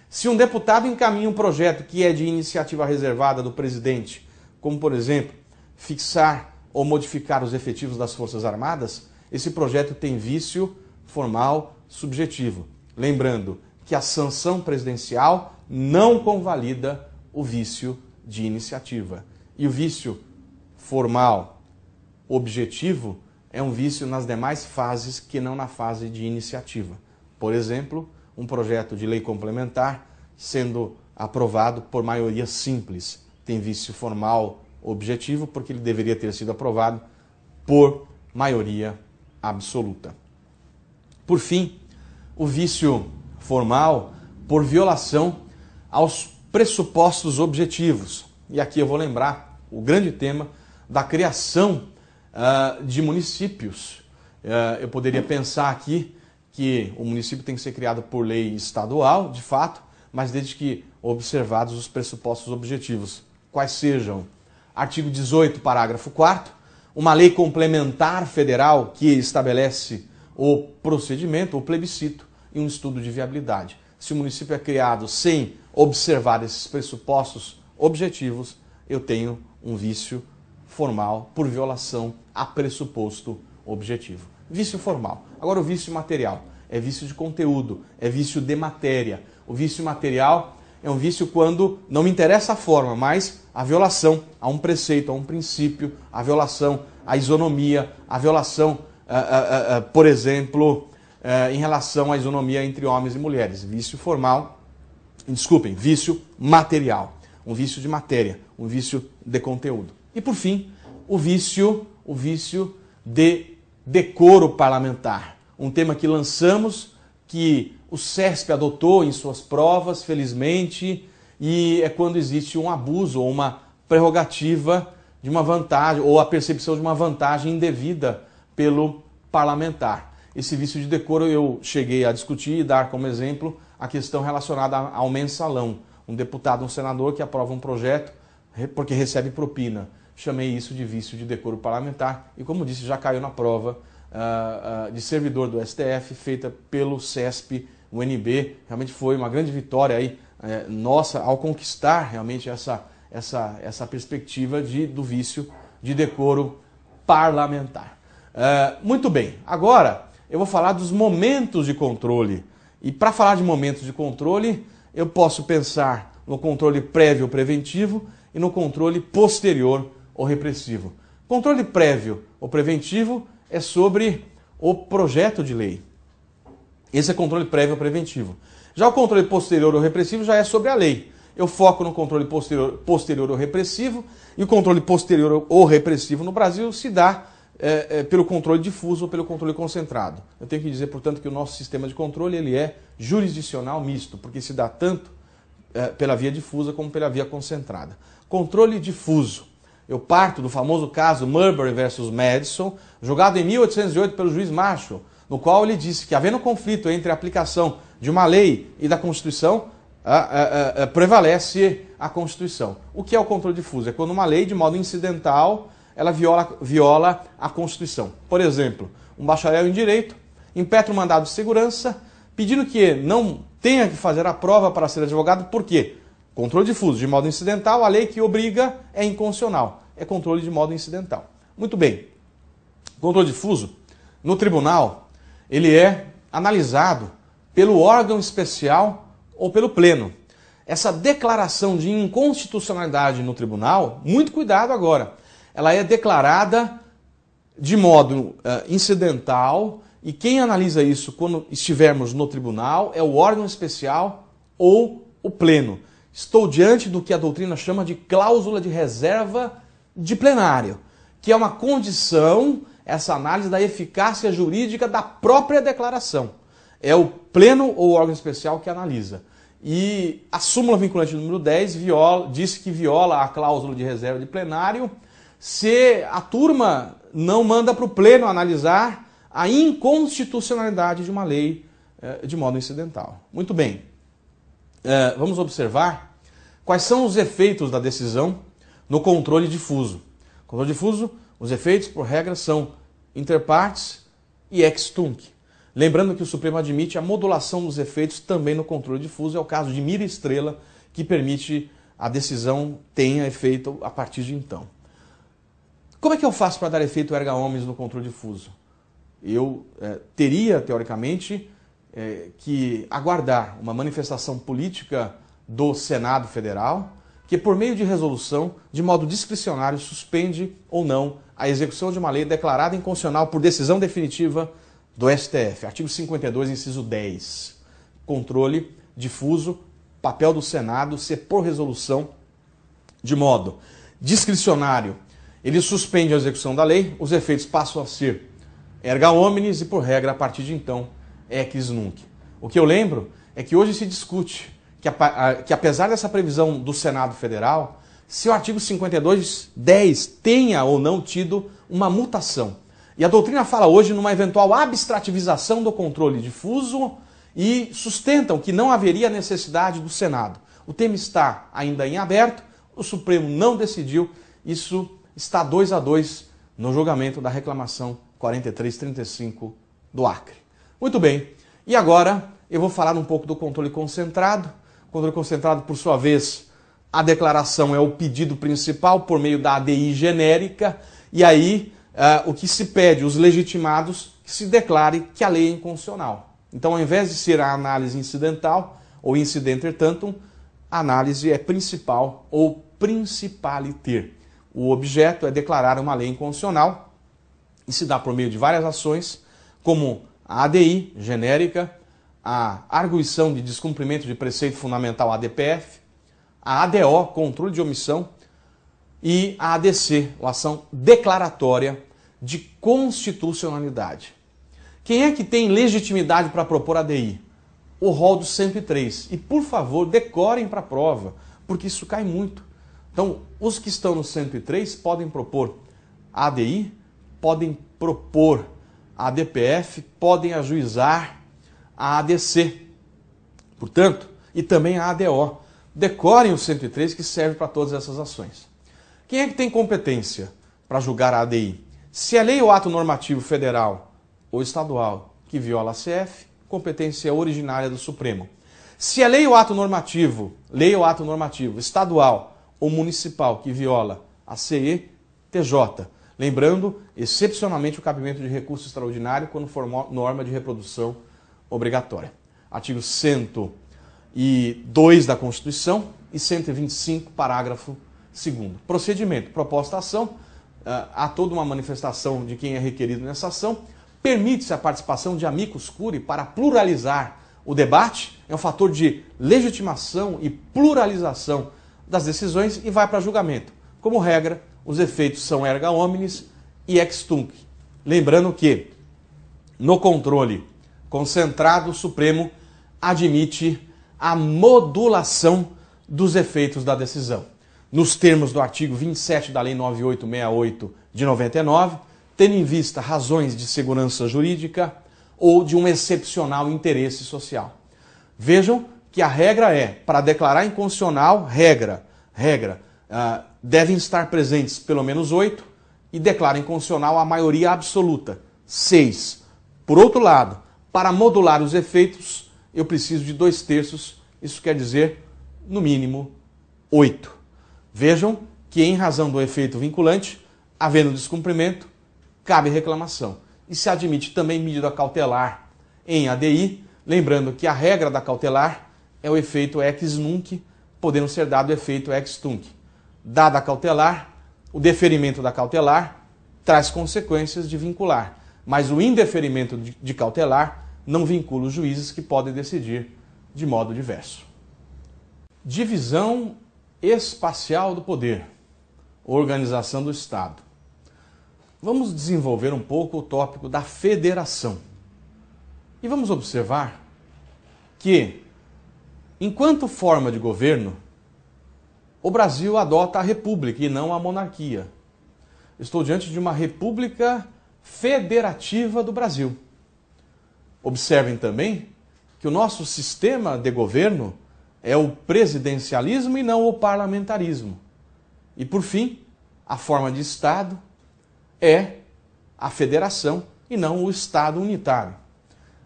Se um deputado encaminha um projeto que é de iniciativa reservada do presidente, como, por exemplo, fixar ou modificar os efetivos das Forças Armadas, esse projeto tem vício formal subjetivo. Lembrando que a sanção presidencial não convalida o vício de iniciativa. E o vício formal objetivo é um vício nas demais fases que não na fase de iniciativa. Por exemplo, um projeto de lei complementar sendo aprovado por maioria simples. Tem vício formal objetivo porque ele deveria ter sido aprovado por maioria absoluta. Por fim, o vício formal por violação aos pressupostos objetivos. E aqui eu vou lembrar o grande tema da criação de municípios. Eu poderia pensar aqui que o município tem que ser criado por lei estadual, de fato, mas desde que observados os pressupostos objetivos. Quais sejam? Artigo 18, parágrafo 4º, uma lei complementar federal que estabelece o procedimento, o plebiscito e um estudo de viabilidade. Se o município é criado sem observar esses pressupostos objetivos, eu tenho um vício formal por violação a pressuposto objetivo. Vício formal. Agora o vício material é vício de conteúdo, é vício de matéria. O vício material é um vício quando não me interessa a forma, mas a violação a um preceito, a um princípio, a violação à isonomia, a violação, por exemplo, em relação à isonomia entre homens e mulheres. Vício formal, desculpem, vício material. Um vício de matéria, um vício de conteúdo. E por fim, o vício de decoro parlamentar. Um tema que lançamos, que o CESP adotou em suas provas, felizmente, e é quando existe um abuso ou uma prerrogativa de uma vantagem, ou a percepção de uma vantagem indevida pelo parlamentar. Esse vício de decoro eu cheguei a discutir e dar como exemplo a questão relacionada ao mensalão. Um deputado, um senador que aprova um projeto porque recebe propina. Chamei isso de vício de decoro parlamentar e, como disse, já caiu na prova de servidor do STF, feita pelo CESP, UNB. Realmente foi uma grande vitória aí, nossa, ao conquistar realmente essa perspectiva do vício de decoro parlamentar. Muito bem, agora eu vou falar dos momentos de controle. E para falar de momentos de controle, eu posso pensar no controle prévio preventivo e no controle posterior ou repressivo. Controle prévio ou preventivo é sobre o projeto de lei. Esse é controle prévio ou preventivo. Já o controle posterior ou repressivo já é sobre a lei. Eu foco no controle posterior ou repressivo, e o controle posterior ou repressivo no Brasil se dá pelo controle difuso ou pelo controle concentrado. Eu tenho que dizer, portanto, que o nosso sistema de controle ele é jurisdicional misto, porque se dá tanto pela via difusa como pela via concentrada. Controle difuso. Eu parto do famoso caso Marbury versus Madison, julgado em 1808 pelo juiz Marshall, no qual ele disse que, havendo conflito entre a aplicação de uma lei e da Constituição, prevalece a Constituição. O que é o controle difuso? É quando uma lei, de modo incidental, ela viola a Constituição. Por exemplo, um bacharel em Direito impetra um mandado de segurança pedindo que não tenha que fazer a prova para ser advogado. Por quê? Controle difuso, de modo incidental, a lei que obriga é inconstitucional. É controle de modo incidental. Muito bem. Controle difuso, no tribunal, ele é analisado pelo órgão especial ou pelo pleno. Essa declaração de inconstitucionalidade no tribunal, muito cuidado agora, ela é declarada de modo incidental, e quem analisa isso quando estivermos no tribunal é o órgão especial ou o pleno. Estou diante do que a doutrina chama de cláusula de reserva de plenário, que é uma condição, essa análise da eficácia jurídica da própria declaração. É o pleno ou o órgão especial que analisa. E a súmula vinculante número 10 diz que viola a cláusula de reserva de plenário se a turma não manda para o pleno analisar a inconstitucionalidade de uma lei de modo incidental. Muito bem. Vamos observar quais são os efeitos da decisão no controle difuso. Controle difuso, os efeitos, por regra, são inter partes e ex tunc. Lembrando que o Supremo admite a modulação dos efeitos também no controle difuso, é o caso de mira estrela, que permite a decisão tenha efeito a partir de então. Como é que eu faço para dar efeito erga omnes no controle difuso? Eu teria, teoricamente, que aguardar uma manifestação política do Senado Federal, que por meio de resolução, de modo discricionário, suspende ou não a execução de uma lei declarada inconstitucional por decisão definitiva do STF. Artigo 52, inciso 10. Controle difuso, papel do Senado ser por resolução de modo discricionário. Ele suspende a execução da lei, os efeitos passam a ser erga omnes e, por regra, a partir de então, ex nunc. O que eu lembro é que hoje se discute que apesar dessa previsão do Senado Federal, se o artigo 52(10) tenha ou não tido uma mutação. E a doutrina fala hoje numa eventual abstrativização do controle difuso e sustentam que não haveria necessidade do Senado. O tema está ainda em aberto, o Supremo não decidiu, isso está 2-2 no julgamento da reclamação 4335 do Acre. Muito bem, e agora eu vou falar um pouco do controle concentrado. O controle concentrado, por sua vez, a declaração é o pedido principal por meio da ADI genérica, e aí o que se pede, os legitimados, que se declare que a lei é inconstitucional. Então, ao invés de ser a análise incidental ou incidenter tantum, a análise é principal ou principaliter. O objeto é declarar uma lei inconstitucional e se dá por meio de várias ações, como a ADI genérica, a arguição de descumprimento de preceito fundamental ADPF, a ADO, controle de omissão, e a ADC, a ação declaratória de constitucionalidade. Quem é que tem legitimidade para propor ADI? O rol do 103. E, por favor, decorem para a prova, porque isso cai muito. Então, os que estão no 103 podem propor ADI, podem propor a ADPF, podem ajuizar a ADC. Portanto, e também a ADO. Decorem o 103 que serve para todas essas ações. Quem é que tem competência para julgar a ADI? Se é lei ou ato normativo federal ou estadual que viola a CF, competência originária do Supremo. Se é lei ou ato normativo estadual ou municipal que viola a CE, TJ. Lembrando, excepcionalmente, o cabimento de recurso extraordinário quando for norma de reprodução obrigatória. Artigo 102 da Constituição e 125, parágrafo 2º. Procedimento. Proposta ação. Há toda uma manifestação de quem é requerido nessa ação. Permite-se a participação de amicus curiae para pluralizar o debate. É um fator de legitimação e pluralização das decisões e vai para julgamento. Como regra, os efeitos são erga omnes e ex tunc. Lembrando que, no controle concentrado, o Supremo admite a modulação dos efeitos da decisão. Nos termos do artigo 27 da Lei 9868 de 99, tendo em vista razões de segurança jurídica ou de um excepcional interesse social. Vejam que a regra é, para declarar inconstitucional, devem estar presentes pelo menos 8 e declara inconstitucional a maioria absoluta, 6. Por outro lado, para modular os efeitos, eu preciso de 2/3, isso quer dizer, no mínimo, 8. Vejam que, em razão do efeito vinculante, havendo descumprimento, cabe reclamação. E se admite também medida cautelar em ADI, lembrando que a regra da cautelar é o efeito ex nunc, podendo ser dado o efeito ex tunc. Dada a cautelar, o deferimento da cautelar traz consequências de vincular, mas o indeferimento de cautelar não vincula os juízes que podem decidir de modo diverso. Divisão espacial do poder, organização do Estado. Vamos desenvolver um pouco o tópico da federação. E vamos observar que, enquanto forma de governo, o Brasil adota a república e não a monarquia. Estou diante de uma república federativa do Brasil. Observem também que o nosso sistema de governo é o presidencialismo e não o parlamentarismo. E, por fim, a forma de Estado é a federação e não o Estado unitário.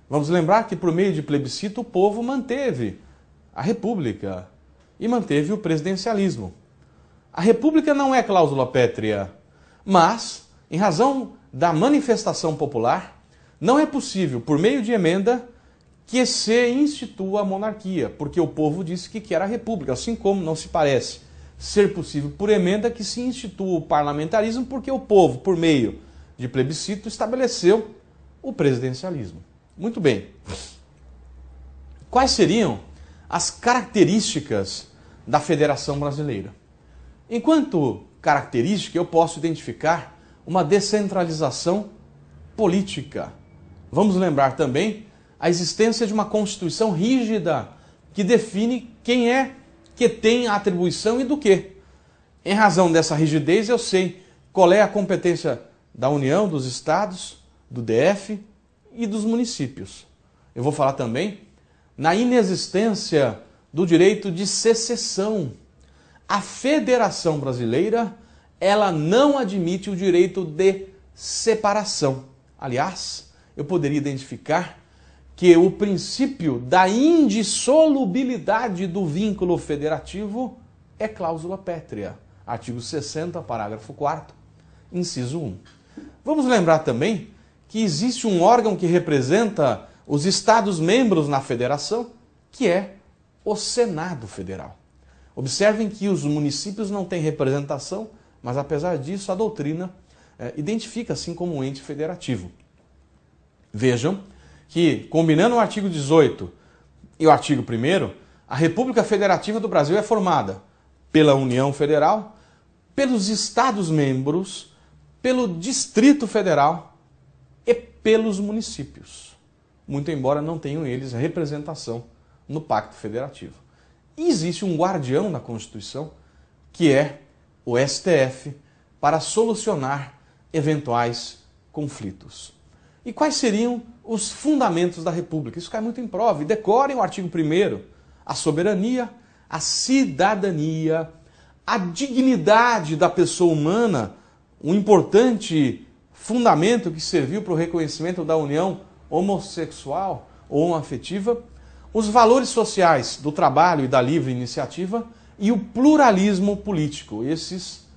Vamos lembrar que, por meio de plebiscito, o povo manteve a república e manteve o presidencialismo. A república não é cláusula pétrea, mas, em razão da manifestação popular, não é possível, por meio de emenda, que se institua a monarquia, porque o povo disse que quer a república, assim como não se parece ser possível, por emenda, que se institua o parlamentarismo, porque o povo, por meio de plebiscito, estabeleceu o presidencialismo. Muito bem. Quais seriam as características da Federação Brasileira? Enquanto característica, eu posso identificar uma descentralização política. Vamos lembrar também a existência de uma Constituição rígida que define quem é que tem a atribuição e do quê. Em razão dessa rigidez, eu sei qual é a competência da União, dos estados, do DF e dos municípios. Eu vou falar também na inexistência do direito de secessão. A Federação Brasileira, ela não admite o direito de separação. Aliás, eu poderia identificar que o princípio da indissolubilidade do vínculo federativo é cláusula pétrea. Artigo 60, parágrafo 4º, inciso 1. Vamos lembrar também que existe um órgão que representa os Estados-membros na federação, que é o Senado Federal. Observem que os municípios não têm representação, mas apesar disso a doutrina identifica assim como um ente federativo. Vejam que, combinando o artigo 18 e o artigo 1º, a República Federativa do Brasil é formada pela União Federal, pelos Estados-membros, pelo Distrito Federal e pelos municípios, muito embora não tenham eles representação no Pacto Federativo. E existe um guardião da Constituição, que é o STF, para solucionar eventuais conflitos. E quais seriam os fundamentos da República? Isso cai muito em prova. E decorem o artigo 1º, a soberania, a cidadania, a dignidade da pessoa humana, um importante fundamento que serviu para o reconhecimento da união homossexual ou homoafetiva, os valores sociais do trabalho e da livre iniciativa e o pluralismo político. Esses,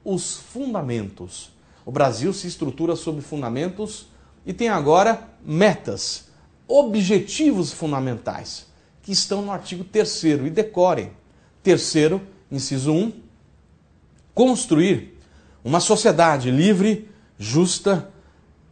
os fundamentos. O Brasil se estrutura sobre fundamentos e tem agora metas, objetivos fundamentais, que estão no artigo 3º, e decorem. 3º, inciso 1, construir uma sociedade livre, justa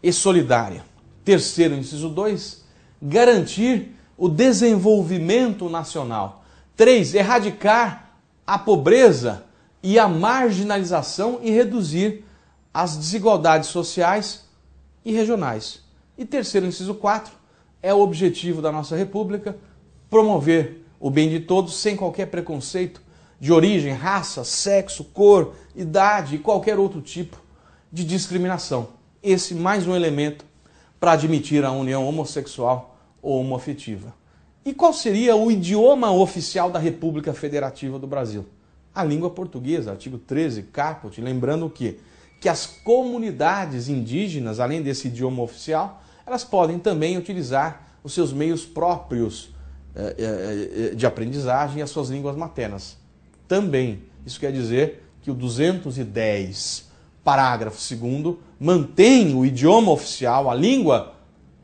e solidária. 3º, inciso 2, garantir o desenvolvimento nacional. 3, erradicar a pobreza e a marginalização e reduzir as desigualdades sociais e regionais. E 3º, inciso 4, é o objetivo da nossa República, promover o bem de todos sem qualquer preconceito de origem, raça, sexo, cor, idade e qualquer outro tipo de discriminação. Esse mais um elemento para admitir a união homossexual ou homoafetiva. E qual seria o idioma oficial da República Federativa do Brasil? A língua portuguesa, artigo 13, caput, lembrando o quê? Que as comunidades indígenas, além desse idioma oficial, elas podem também utilizar os seus meios próprios de aprendizagem e as suas línguas maternas. Também, isso quer dizer que o 210, parágrafo 2º, mantém o idioma oficial, a língua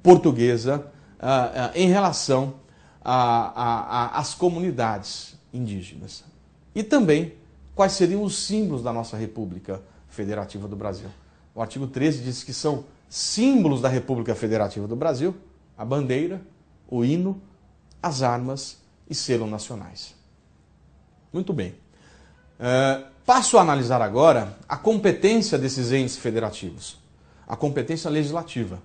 portuguesa, em relação às comunidades indígenas. E também, quais seriam os símbolos da nossa República Federativa do Brasil? O artigo 13 diz que são símbolos da República Federativa do Brasil a bandeira, o hino, as armas e selo nacionais. Muito bem. Passo a analisar agora a competência desses entes federativos, a competência legislativa.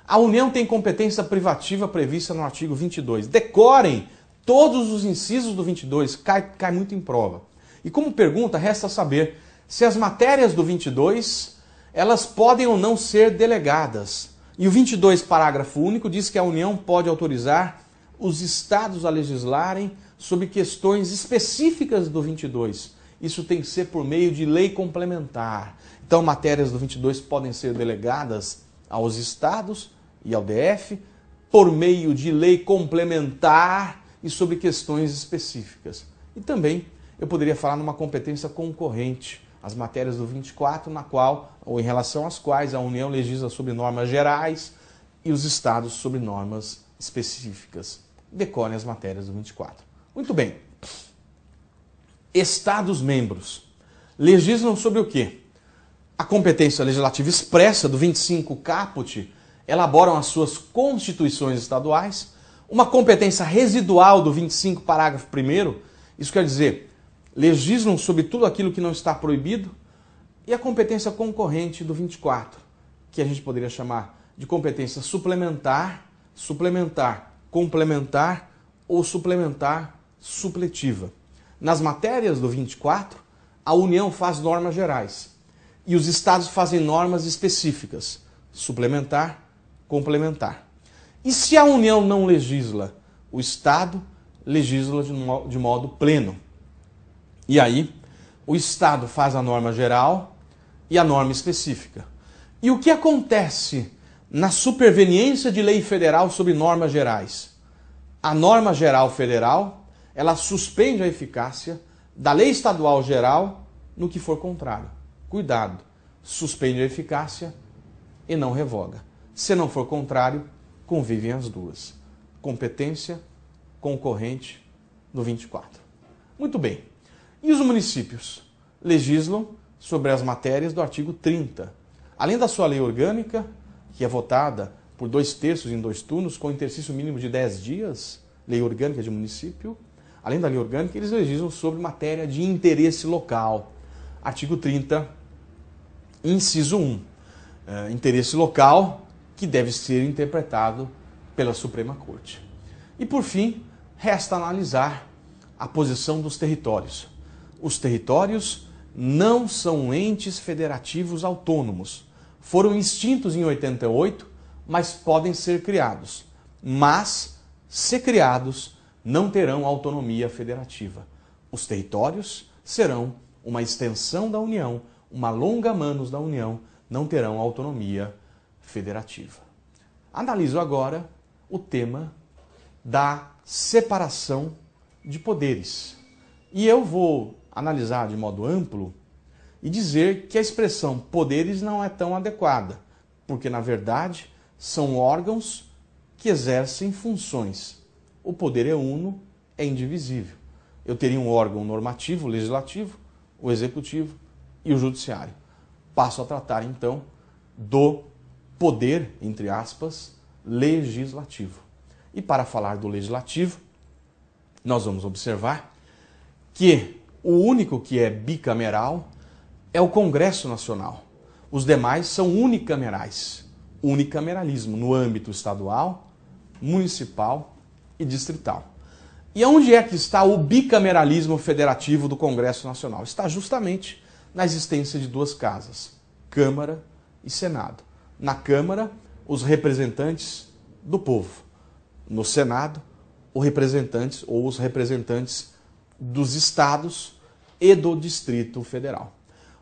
A União tem competência privativa prevista no artigo 22. Decorem todos os incisos do 22, cai muito em prova. E como pergunta, resta saber se as matérias do 22, elas podem ou não ser delegadas. E o 22, parágrafo único, diz que a União pode autorizar os estados a legislarem sobre questões específicas do 22. Isso tem que ser por meio de lei complementar. Então, matérias do 22 podem ser delegadas aos estados e ao DF por meio de lei complementar e sobre questões específicas. E também eu poderia falar numa competência concorrente, as matérias do 24, na qual, ou em relação às quais, a União legisla sobre normas gerais e os estados sobre normas específicas. Decorem as matérias do 24. Muito bem. Estados-membros legislam sobre o quê? A competência legislativa expressa do 25 caput elaboram as suas constituições estaduais. Uma competência residual do 25 parágrafo 1º, isso quer dizer, legislam sobre tudo aquilo que não está proibido. E a competência concorrente do 24, que a gente poderia chamar de competência suplementar suplementar, complementar ou suplementar supletiva. Nas matérias do 24, a União faz normas gerais e os estados fazem normas específicas, suplementar, complementar. E se a União não legisla, o Estado legisla de modo pleno. E aí, o Estado faz a norma geral e a norma específica. E o que acontece na superveniência de lei federal sobre normas gerais? A norma geral federal, ela suspende a eficácia da lei estadual geral no que for contrário. Cuidado, suspende a eficácia e não revoga. Se não for contrário, convivem as duas. Competência concorrente do 24. Muito bem. E os municípios? Legislam sobre as matérias do artigo 30. Além da sua lei orgânica, que é votada por 2/3 em 2 turnos, com exercício mínimo de 10 dias, lei orgânica de município, além da lei orgânica, eles legislam sobre matéria de interesse local. Artigo 30, inciso 1. Interesse local que deve ser interpretado pela Suprema Corte. E, por fim, resta analisar a posição dos territórios. Os territórios não são entes federativos autônomos. Foram extintos em 88, mas podem ser criados. Mas, se criados, não terão autonomia federativa. Os territórios serão uma extensão da União, uma longa manus da União, não terão autonomia federativa. Analiso agora o tema da separação de poderes. E eu vou analisar de modo amplo e dizer que a expressão poderes não é tão adequada, porque, na verdade, são órgãos que exercem funções. O poder é uno, é indivisível. Eu teria um órgão normativo, o legislativo, o executivo e o judiciário. Passo a tratar, então, do poder, entre aspas, legislativo. E para falar do legislativo, nós vamos observar que o único que é bicameral é o Congresso Nacional. Os demais são unicamerais. Unicameralismo no âmbito estadual, municipal e distrital. E onde é que está o bicameralismo federativo do Congresso Nacional? Está justamente na existência de 2 casas, Câmara e Senado. Na Câmara, os representantes do povo. No Senado, os representantes dos estados e do Distrito Federal.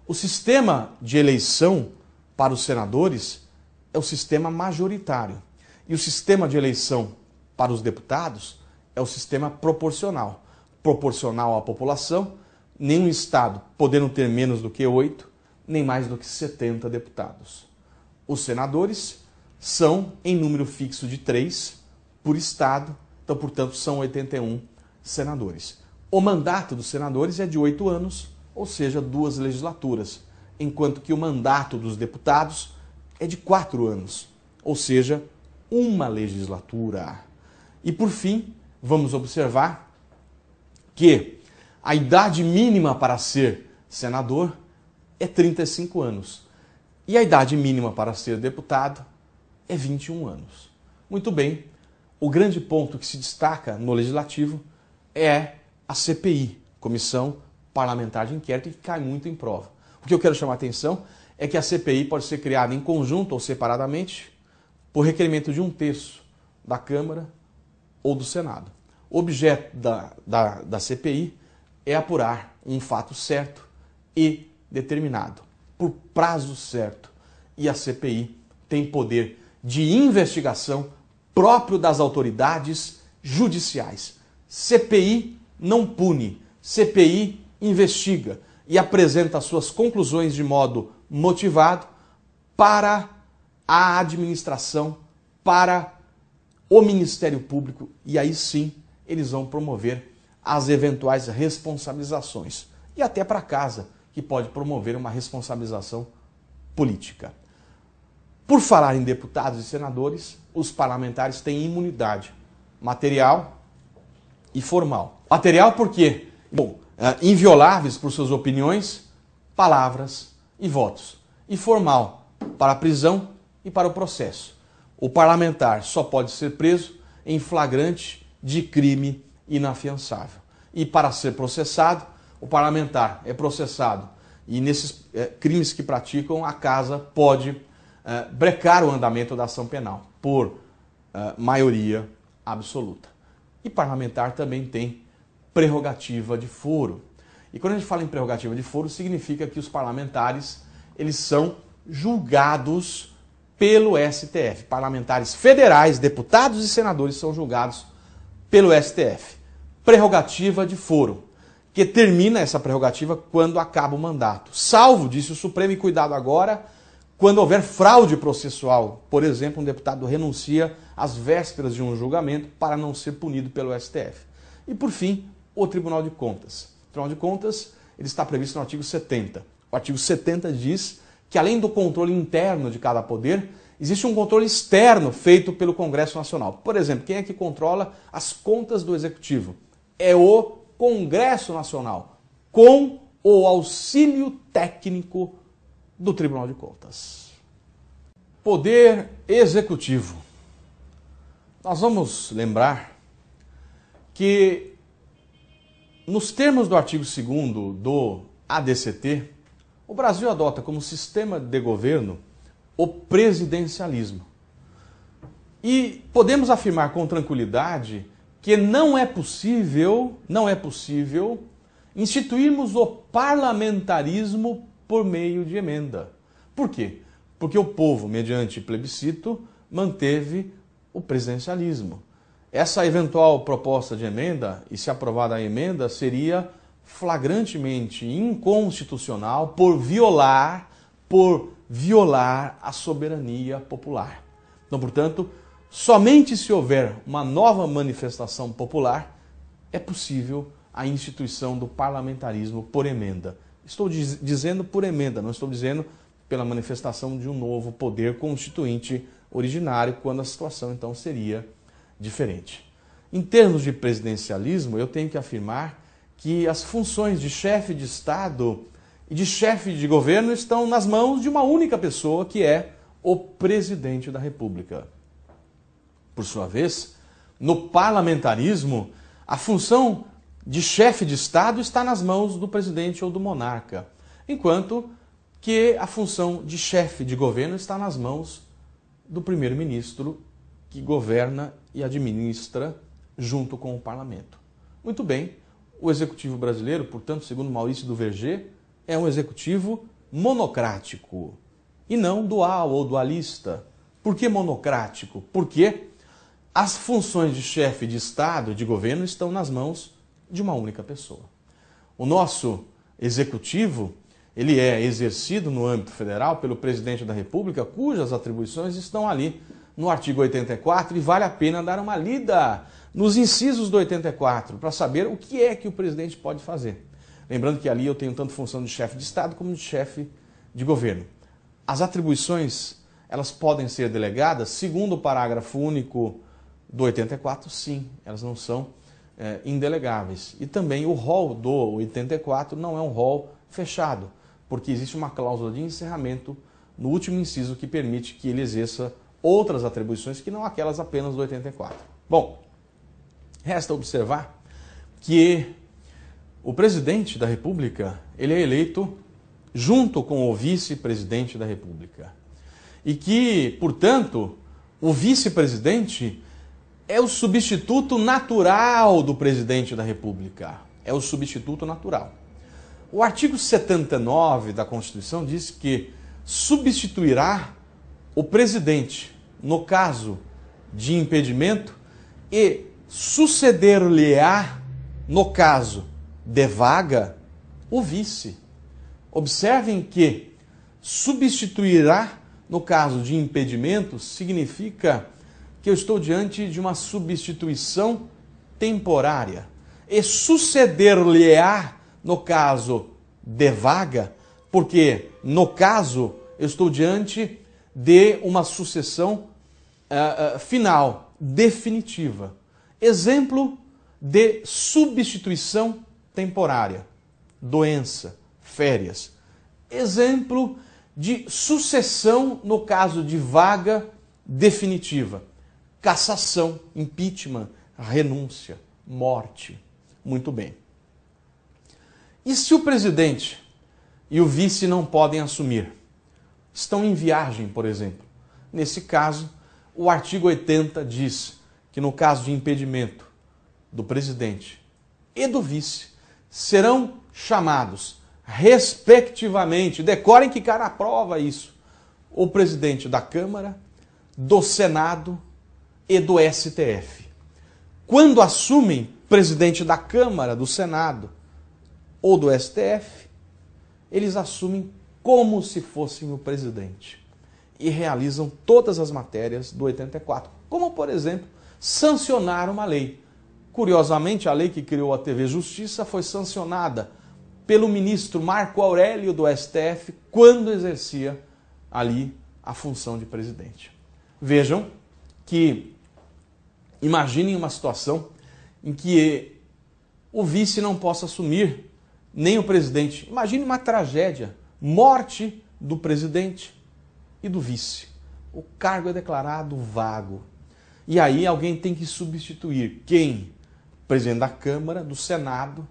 O sistema de eleição para os senadores é o sistema majoritário. E o sistema de eleição para os deputados é o sistema proporcional. Proporcional à população, nenhum estado podendo ter menos do que 8, nem mais do que 70 deputados. Os senadores são em número fixo de 3 por estado, então, portanto, são 81 senadores. O mandato dos senadores é de 8 anos, ou seja, 2 legislaturas, enquanto que o mandato dos deputados é de 4 anos, ou seja, 1 legislatura. E, por fim, vamos observar que a idade mínima para ser senador é 35 anos e a idade mínima para ser deputado é 21 anos. Muito bem, o grande ponto que se destaca no Legislativo é a CPI, Comissão Parlamentar de Inquérito, que cai muito em prova. O que eu quero chamar a atenção é que a CPI pode ser criada em conjunto ou separadamente por requerimento de 1/3 da Câmara ou do Senado. O objeto da CPI é apurar um fato certo e determinado, por prazo certo. E a CPI tem poder de investigação próprio das autoridades judiciais. CPI não pune, CPI investiga e apresenta suas conclusões de modo motivado para a administração, para o Ministério Público, e aí sim eles vão promover as eventuais responsabilizações. E até para casa, que pode promover uma responsabilização política. Por falar em deputados e senadores, os parlamentares têm imunidade material e formal. Material porque, invioláveis por suas opiniões, palavras e votos. E formal, para a prisão e para o processo. o parlamentar só pode ser preso em flagrante de crime inafiançável. E para ser processado, o parlamentar é processado. E nesses crimes que praticam, a casa pode brecar o andamento da ação penal por maioria absoluta. E parlamentar também tem prerrogativa de foro. E quando a gente fala em prerrogativa de foro, significa que os parlamentares eles são julgados pelo STF. Parlamentares federais, deputados e senadores são julgados pelo STF. Prerrogativa de foro, que termina essa prerrogativa quando acaba o mandato. Salvo, disse o Supremo, e cuidado agora, quando houver fraude processual. Por exemplo, um deputado renuncia às vésperas de um julgamento para não ser punido pelo STF. E por fim, o Tribunal de Contas. O Tribunal de Contas ele está previsto no artigo 70. O artigo 70 diz que além do controle interno de cada poder, existe um controle externo feito pelo Congresso Nacional. Por exemplo, quem é que controla as contas do Executivo? É o Congresso Nacional, com o auxílio técnico do Tribunal de Contas. Poder Executivo. Nós vamos lembrar que, nos termos do artigo 2º do ADCT, o Brasil adota como sistema de governo o presidencialismo. E podemos afirmar com tranquilidade que não é possível instituirmos o parlamentarismo por meio de emenda. Por quê? Porque o povo, mediante plebiscito, manteve o presidencialismo. Essa eventual proposta de emenda, e se aprovada a emenda, seria flagrantemente inconstitucional por violar a soberania popular. Então, portanto, somente se houver uma nova manifestação popular é possível a instituição do parlamentarismo por emenda. Estou dizendo por emenda, não estou dizendo pela manifestação de um novo poder constituinte originário, quando a situação então seria diferente. Em termos de presidencialismo, eu tenho que afirmar que as funções de chefe de Estado e de chefe de governo estão nas mãos de uma única pessoa, que é o presidente da República. Por sua vez, no parlamentarismo, a função de chefe de Estado está nas mãos do presidente ou do monarca, enquanto que a função de chefe de governo está nas mãos do primeiro-ministro, que governa e administra junto com o parlamento. Muito bem, o executivo brasileiro, portanto, segundo Maurício do Verger, é um executivo monocrático e não dual ou dualista. Por que monocrático? Porque as funções de chefe de Estado e de governo estão nas mãos de uma única pessoa. O nosso executivo, ele é exercido no âmbito federal pelo presidente da República, cujas atribuições estão ali no artigo 84, e vale a pena dar uma lida nos incisos do 84 para saber o que é que o presidente pode fazer. Lembrando que ali eu tenho tanto função de chefe de Estado como de chefe de governo. As atribuições, elas podem ser delegadas, segundo o parágrafo único do 84, sim, elas não são indelegáveis. E também o rol do 84 não é um rol fechado, porque existe uma cláusula de encerramento no último inciso que permite que ele exerça outras atribuições que não aquelas apenas do 84. Bom, resta observar que o presidente da República, ele é eleito junto com o vice-presidente da República. E que, portanto, o vice-presidente é o substituto natural do presidente da República. É o substituto natural. O artigo 79 da Constituição diz que substituirá o presidente no caso de impedimento e suceder-lhe-á no caso de vaga o vice. Observem que substituirá no caso de impedimento significa que eu estou diante de uma substituição temporária. E suceder-lhe-á no caso de vaga, porque no caso eu estou diante de uma sucessão final, definitiva. Exemplo de substituição temporária: doença, férias. Exemplo de sucessão no caso de vaga definitiva. Cassação, impeachment, renúncia, morte. Muito bem. E se o presidente e o vice não podem assumir? Estão em viagem, por exemplo. Nesse caso, o artigo 80 diz que no caso de impedimento do presidente e do vice, serão chamados, respectivamente, decorem que cara aprova isso, o presidente da Câmara, do Senado e do STF. Quando assumem presidente da Câmara, do Senado ou do STF, eles assumem como se fossem o presidente e realizam todas as matérias do 84, como, por exemplo, sancionar uma lei. Curiosamente, a lei que criou a TV Justiça foi sancionada pelo ministro Marco Aurélio do STF quando exercia ali a função de presidente. Vejam que, imaginem uma situação em que o vice não possa assumir, nem o presidente. Imagine uma tragédia, morte do presidente e do vice. O cargo é declarado vago. E aí alguém tem que substituir quem? O presidente da Câmara, do Senado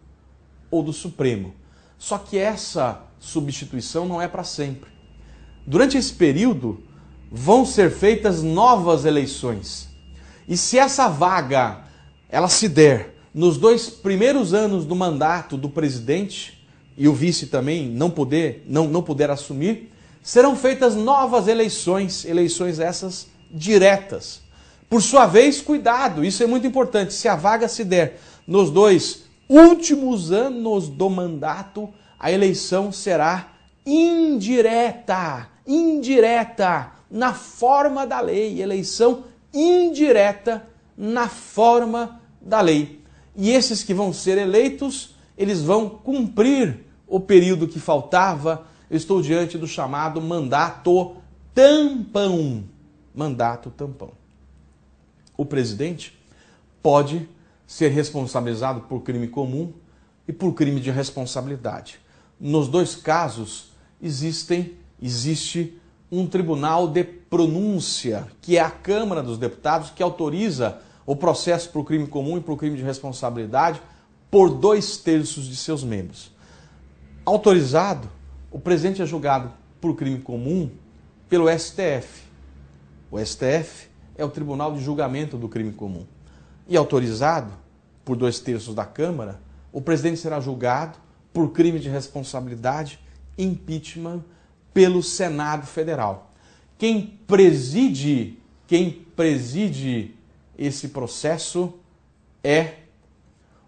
ou do Supremo. Só que essa substituição não é para sempre. Durante esse período vão ser feitas novas eleições. E se essa vaga ela se der nos 2 primeiros anos do mandato do presidente e o vice também não puder assumir, serão feitas novas eleições essas diretas. Por sua vez, cuidado, isso é muito importante, se a vaga se der nos 2 últimos anos do mandato, a eleição será indireta, na forma da lei, eleição indireta na forma da lei. E esses que vão ser eleitos, eles vão cumprir o período que faltava. Eu estou diante do chamado mandato tampão. Mandato tampão. O presidente pode ser responsabilizado por crime comum e por crime de responsabilidade. Nos 2 casos, existe um tribunal de pronúncia, que é a Câmara dos Deputados, que autoriza o processo por crime comum e por crime de responsabilidade por 2/3 de seus membros. Autorizado, o presidente é julgado por crime comum pelo STF. O STF é o Tribunal de Julgamento do Crime Comum. E autorizado por 2/3 da Câmara, o presidente será julgado por crime de responsabilidade, impeachment, pelo Senado Federal. Quem preside esse processo é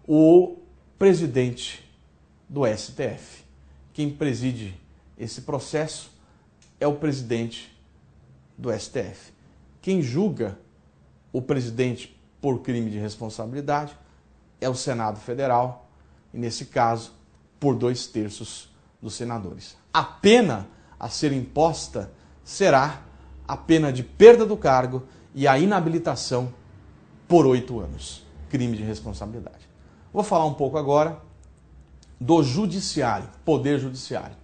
o presidente do STF. Quem preside esse processo é o presidente do STF. Quem julga o presidente por crime de responsabilidade é o Senado Federal, e nesse caso, por 2/3 dos senadores. A pena a ser imposta será a pena de perda do cargo e a inabilitação por 8 anos. Crime de responsabilidade. Vou falar um pouco agora do judiciário, poder judiciário.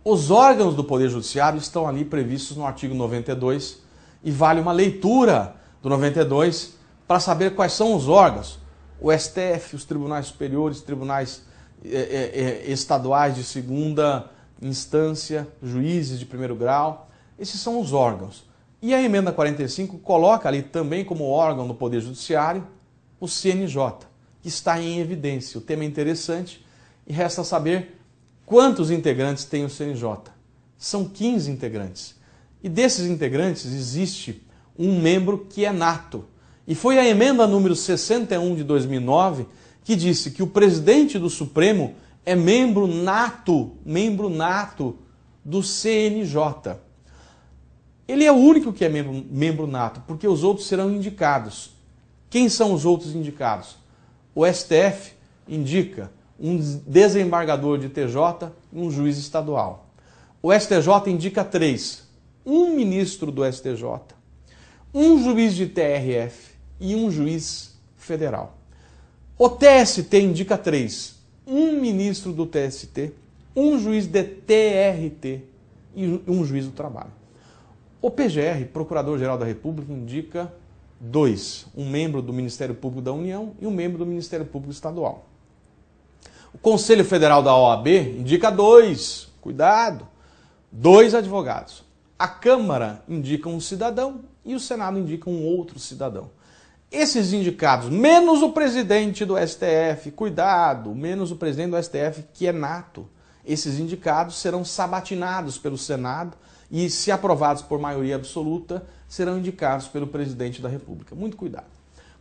Os órgãos do poder judiciário estão ali previstos no artigo 92 e vale uma leitura do 92 para saber quais são os órgãos. O STF, os tribunais superiores, tribunais estaduais de segunda instância, juízes de primeiro grau, esses são os órgãos. E a emenda 45 coloca ali também como órgão do Poder Judiciário o CNJ, que está em evidência. O tema é interessante e resta saber quantos integrantes tem o CNJ. São 15 integrantes. E desses integrantes existe um membro que é nato. E foi a emenda número 61 de 2009 que disse que o presidente do Supremo é membro nato do CNJ. Ele é o único que é membro nato, porque os outros serão indicados. Quem são os outros indicados? O STF indica um desembargador de TJ e um juiz estadual. O STJ indica 3. Um ministro do STJ, um juiz de TRF e um juiz federal. O TST indica 3. Um ministro do TST, um juiz de TRT e um juiz do trabalho. O PGR, Procurador-Geral da República, indica 2, um membro do Ministério Público da União e um membro do Ministério Público Estadual. O Conselho Federal da OAB indica 2, cuidado, 2 advogados. A Câmara indica um cidadão e o Senado indica um outro cidadão. Esses indicados, menos o presidente do STF, cuidado, menos o presidente do STF, que é nato, esses indicados serão sabatinados pelo Senado e, se aprovados por maioria absoluta, serão indicados pelo presidente da República. Muito cuidado.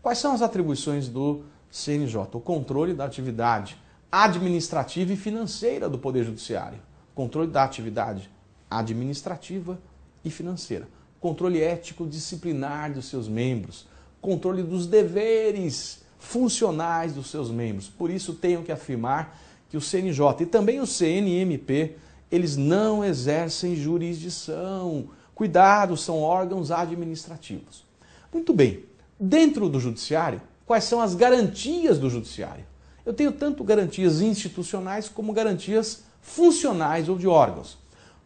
Quais são as atribuições do CNJ? O controle da atividade administrativa e financeira do Poder Judiciário. Controle da atividade administrativa e financeira. Controle ético disciplinar dos seus membros. Controle dos deveres funcionais dos seus membros. Por isso, tenho que afirmar que o CNJ e também o CNMP, eles não exercem jurisdição. Cuidado, são órgãos administrativos. Muito bem, dentro do judiciário, quais são as garantias do judiciário? Eu tenho tanto garantias institucionais como garantias funcionais ou de órgãos.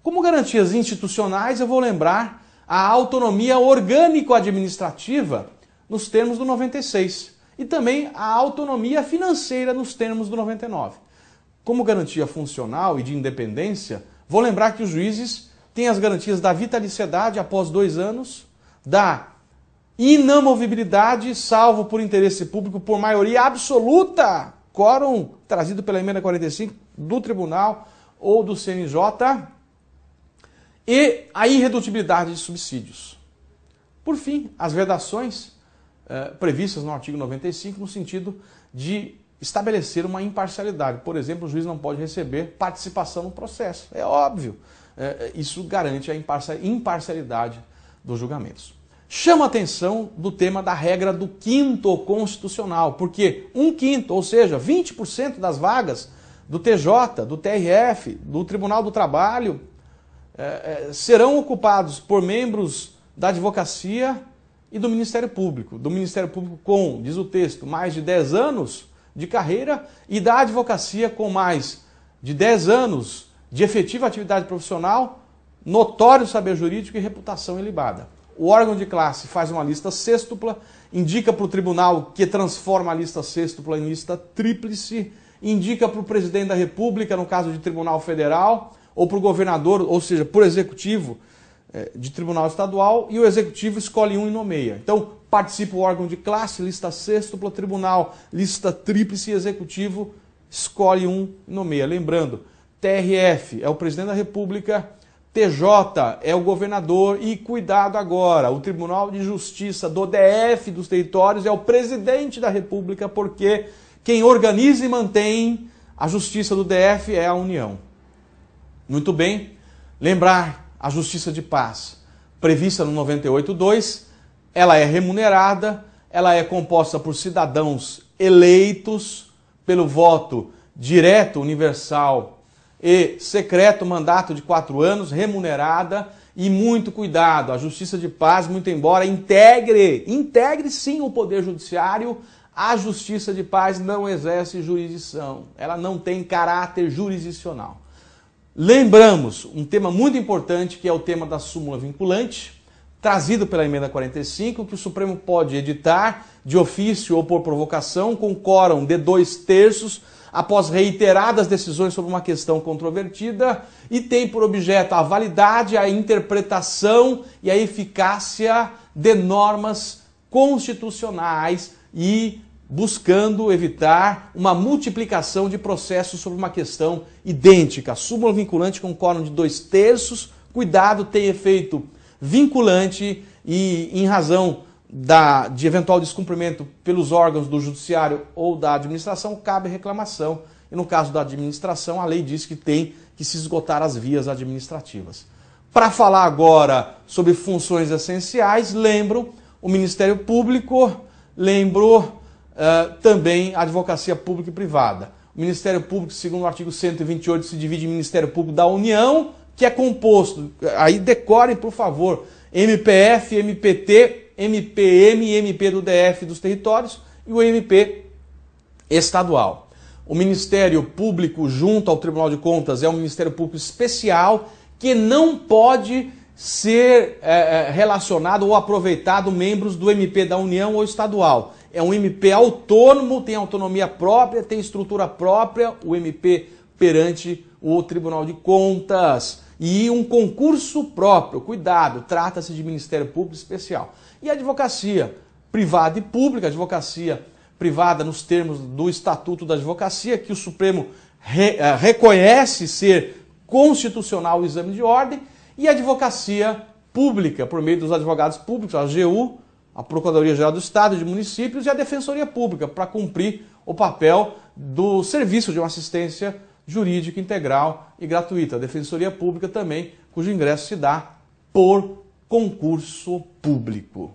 Como garantias institucionais, eu vou lembrar a autonomia orgânico-administrativa nos termos do 96 e também a autonomia financeira nos termos do 99. Como garantia funcional e de independência, vou lembrar que os juízes têm as garantias da vitaliciedade após 2 anos, da inamovibilidade, salvo por interesse público, por maioria absoluta, quórum trazido pela emenda 45 do Tribunal ou do CNJ, e a irredutibilidade de subsídios. Por fim, as vedações previstas no artigo 95 no sentido de estabelecer uma imparcialidade. Por exemplo, o juiz não pode receber participação no processo. É óbvio. Isso garante a imparcialidade dos julgamentos. Chama a atenção do tema da regra do quinto constitucional, porque 1/5, ou seja, 20% das vagas do TJ, do TRF, do Tribunal do Trabalho, serão ocupados por membros da advocacia e do Ministério Público. Do Ministério Público com, diz o texto, mais de 10 anos de carreira e da advocacia com mais de 10 anos de efetiva atividade profissional, notório saber jurídico e reputação ilibada. O órgão de classe faz uma lista sêxtupla, indica para o tribunal que transforma a lista sêxtupla em lista tríplice, indica para o presidente da República, no caso de Tribunal Federal, ou para o governador, ou seja, por executivo de tribunal estadual, e o executivo escolhe um e nomeia. Então, participa o órgão de classe, lista sêxtupla, tribunal, lista tríplice, e executivo escolhe um e nomeia. Lembrando, TRF é o presidente da República, TJ é o governador e, cuidado agora, o Tribunal de Justiça do DF dos territórios é o presidente da República, porque quem organiza e mantém a justiça do DF é a União. Muito bem, lembrar a Justiça de Paz, prevista no 98.2, ela é remunerada, ela é composta por cidadãos eleitos pelo voto direto, universal e secreto, mandato de 4 anos, remunerada, e muito cuidado, a Justiça de Paz, muito embora integre sim o Poder Judiciário, a Justiça de Paz não exerce jurisdição, ela não tem caráter jurisdicional. Lembramos um tema muito importante, que é o tema da súmula vinculante, trazido pela emenda 45, que o Supremo pode editar de ofício ou por provocação, com quórum de 2/3, após reiteradas decisões sobre uma questão controvertida, e tem por objeto a validade, a interpretação e a eficácia de normas constitucionais e buscando evitar uma multiplicação de processos sobre uma questão idêntica. Súmula vinculante com quórum de 2/3, cuidado, tem efeito vinculante e, em razão de eventual descumprimento pelos órgãos do judiciário ou da administração, cabe reclamação. E no caso da administração, a lei diz que tem que se esgotar as vias administrativas. Para falar agora sobre funções essenciais, lembro o Ministério Público, lembro também a advocacia pública e privada. O Ministério Público, segundo o artigo 128, se divide em Ministério Público da União, que é composto, aí decorem, por favor, MPF, MPT, MPM e MP do DF dos territórios e o MP estadual. O Ministério Público junto ao Tribunal de Contas é um Ministério Público especial que não pode ser relacionado ou aproveitado membros do MP da União ou estadual. É um MP autônomo, tem autonomia própria, tem estrutura própria, o MP perante o Tribunal de Contas. E um concurso próprio, cuidado, trata-se de Ministério Público Especial. E a advocacia privada e pública, a advocacia privada nos termos do Estatuto da Advocacia, que o Supremo reconhece ser constitucional o exame de ordem, e a advocacia pública, por meio dos advogados públicos, a AGU, a Procuradoria-Geral do Estado, de municípios, e a Defensoria Pública, para cumprir o papel do serviço de uma assistência jurídica integral e gratuita. A Defensoria Pública também, cujo ingresso se dá por concurso público.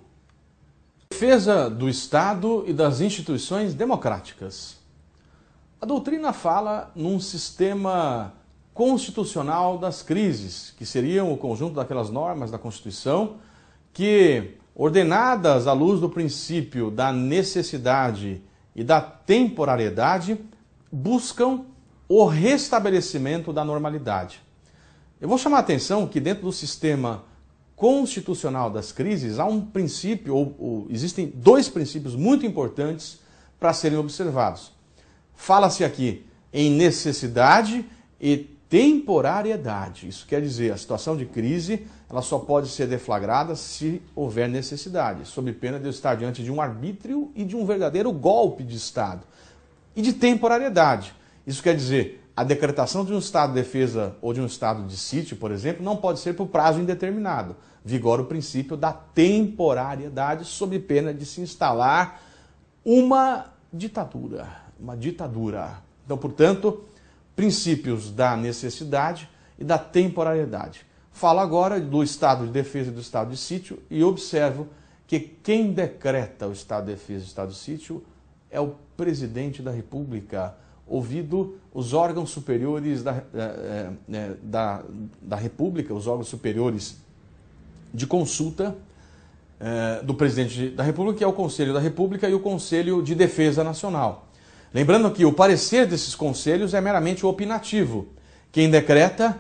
Defesa do Estado e das instituições democráticas. A doutrina fala num sistema constitucional das crises, que seriam o conjunto daquelas normas da Constituição que, ordenadas à luz do princípio da necessidade e da temporariedade, buscam o restabelecimento da normalidade. Eu vou chamar a atenção que dentro do sistema constitucional das crises há um princípio, existem dois princípios muito importantes para serem observados. Fala-se aqui em necessidade e temporariedade. Isso quer dizer, a situação de crise ela só pode ser deflagrada se houver necessidade, sob pena de eu estar diante de um arbítrio e de um verdadeiro golpe de Estado. E de temporariedade. Isso quer dizer, a decretação de um estado de defesa ou de um estado de sítio, por exemplo, não pode ser por prazo indeterminado. Vigora o princípio da temporariedade, sob pena de se instalar uma ditadura. Então, portanto, princípios da necessidade e da temporariedade. Falo agora do estado de defesa e do estado de sítio e observo que quem decreta o estado de defesa e o estado de sítio é o presidente da República, ouvido os órgãos superiores da República, os órgãos superiores de consulta do presidente da República, que é o Conselho da República e o Conselho de Defesa Nacional. Lembrando que o parecer desses conselhos é meramente opinativo. Quem decreta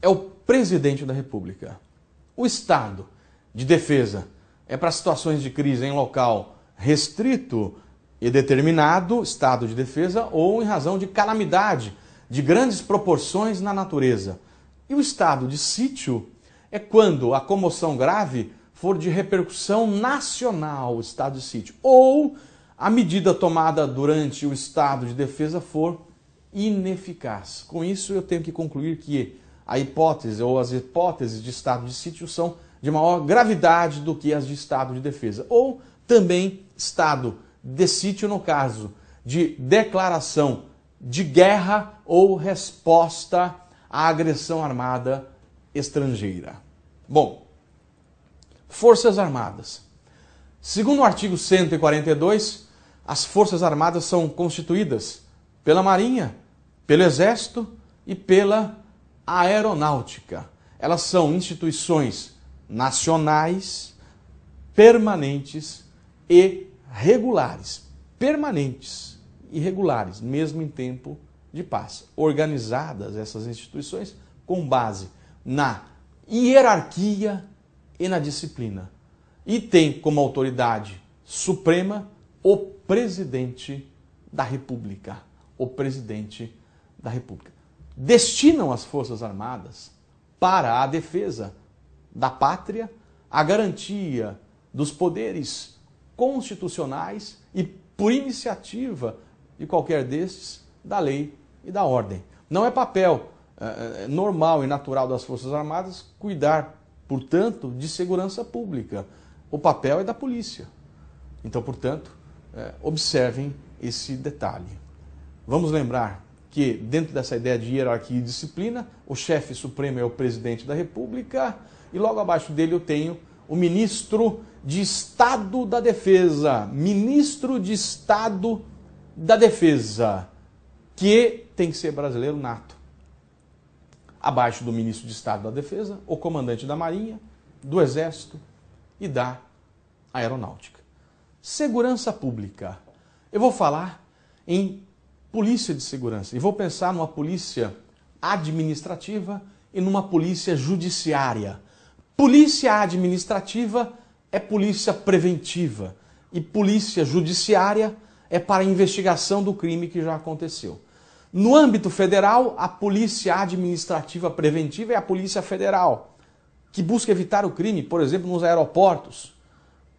é o presidente da República. O estado de defesa é para situações de crise em local restrito e determinado, estado de defesa, ou em razão de calamidade de grandes proporções na natureza. E o estado de sítio é quando a comoção grave for de repercussão nacional, o estado de sítio, ou a medida tomada durante o estado de defesa for ineficaz. Com isso, eu tenho que concluir que a hipótese ou as hipóteses de estado de sítio são de maior gravidade do que as de estado de defesa. Ou também estado de sítio no caso de declaração de guerra ou resposta à agressão armada estrangeira. Bom, Forças Armadas. Segundo o artigo 142, as Forças Armadas são constituídas pela Marinha, pelo Exército e pela Aeronáutica. Elas são instituições nacionais, permanentes e regulares. Permanentes e regulares, mesmo em tempo de paz. Organizadas essas instituições com base na hierarquia e na disciplina. E tem como autoridade suprema o presidente da República. O presidente da República. Destinam as Forças Armadas para a defesa da pátria, a garantia dos poderes constitucionais e, por iniciativa de qualquer destes, da lei e da ordem. Não é papel normal e natural das Forças Armadas cuidar, portanto, de segurança pública. O papel é da polícia. Então, portanto, observem esse detalhe. Vamos lembrar que, dentro dessa ideia de hierarquia e disciplina, o chefe supremo é o presidente da República e logo abaixo dele eu tenho o ministro de Estado da Defesa. Ministro de Estado da Defesa, que tem que ser brasileiro nato. Abaixo do ministro de Estado da Defesa, o comandante da Marinha, do Exército e da Aeronáutica. Segurança Pública. Eu vou falar em polícia de segurança e vou pensar numa polícia administrativa e numa polícia judiciária. Polícia administrativa é polícia preventiva e polícia judiciária é para a investigação do crime que já aconteceu. No âmbito federal, a polícia administrativa preventiva é a Polícia Federal, que busca evitar o crime, por exemplo, nos aeroportos.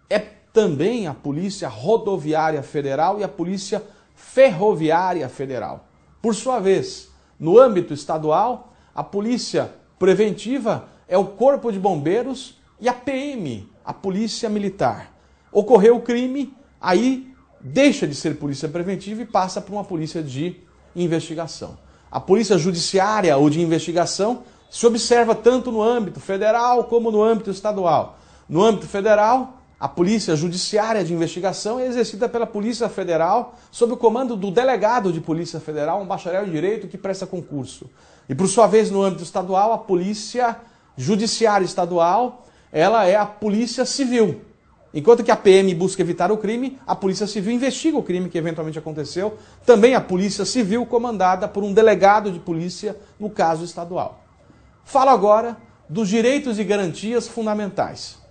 É também a Polícia Rodoviária Federal e a Polícia Ferroviária Federal. Por sua vez, no âmbito estadual, a Polícia Preventiva é o Corpo de Bombeiros e a PM, a Polícia Militar. Ocorreu o crime, aí deixa de ser Polícia Preventiva e passa para uma Polícia de Investigação. A Polícia Judiciária ou de Investigação se observa tanto no âmbito federal como no âmbito estadual. No âmbito federal, a Polícia Judiciária de Investigação é exercida pela Polícia Federal sob o comando do delegado de Polícia Federal, um bacharel em Direito que presta concurso. E por sua vez, no âmbito estadual, a Polícia Judiciária Estadual, ela é a Polícia Civil. Enquanto que a PM busca evitar o crime, a Polícia Civil investiga o crime que eventualmente aconteceu. Também a Polícia Civil comandada por um delegado de polícia, no caso estadual. Falo agora dos direitos e garantias fundamentais.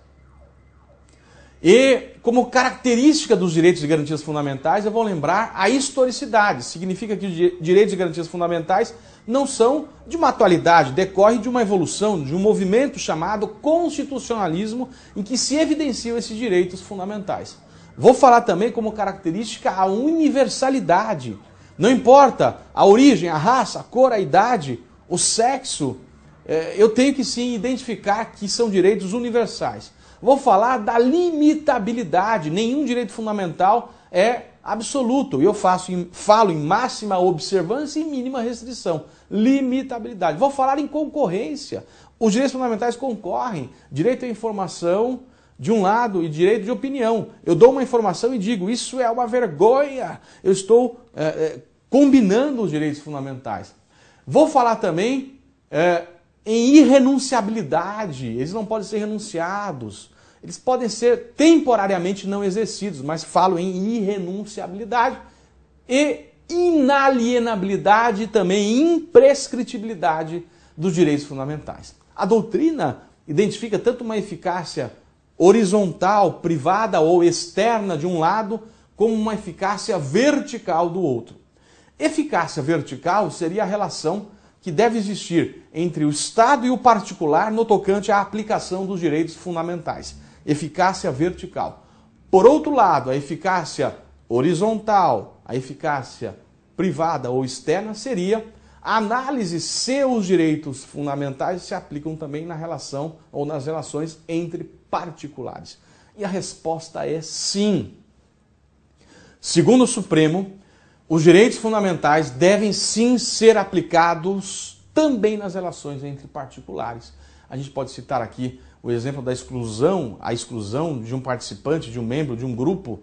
E como característica dos direitos e garantias fundamentais, eu vou lembrar a historicidade. Significa que os direitos e garantias fundamentais não são de uma atualidade, decorre de uma evolução, de um movimento chamado constitucionalismo, em que se evidenciam esses direitos fundamentais. Vou falar também como característica a universalidade. Não importa a origem, a raça, a cor, a idade, o sexo, eu tenho que sim identificar que são direitos universais. Vou falar da limitabilidade. Nenhum direito fundamental é absoluto. Eu falo em máxima observância e mínima restrição. Limitabilidade. Vou falar em concorrência. Os direitos fundamentais concorrem. Direito à informação de um lado e direito de opinião. Eu dou uma informação e digo, isso é uma vergonha. Eu estou combinando os direitos fundamentais. Vou falar também em irrenunciabilidade. Eles não podem ser renunciados. Eles podem ser temporariamente não exercidos, mas falo em irrenunciabilidade e inalienabilidade e também imprescritibilidade dos direitos fundamentais. A doutrina identifica tanto uma eficácia horizontal, privada ou externa de um lado, como uma eficácia vertical do outro. Eficácia vertical seria a relação que deve existir entre o Estado e o particular no tocante à aplicação dos direitos fundamentais. Eficácia vertical. Por outro lado, a eficácia horizontal, a eficácia privada ou externa seria a análise se os direitos fundamentais se aplicam também na relação ou nas relações entre particulares. E a resposta é sim. Segundo o Supremo, os direitos fundamentais devem sim ser aplicados também nas relações entre particulares. A gente pode citar aqui o exemplo da exclusão, a exclusão de um participante, de um membro, de um grupo,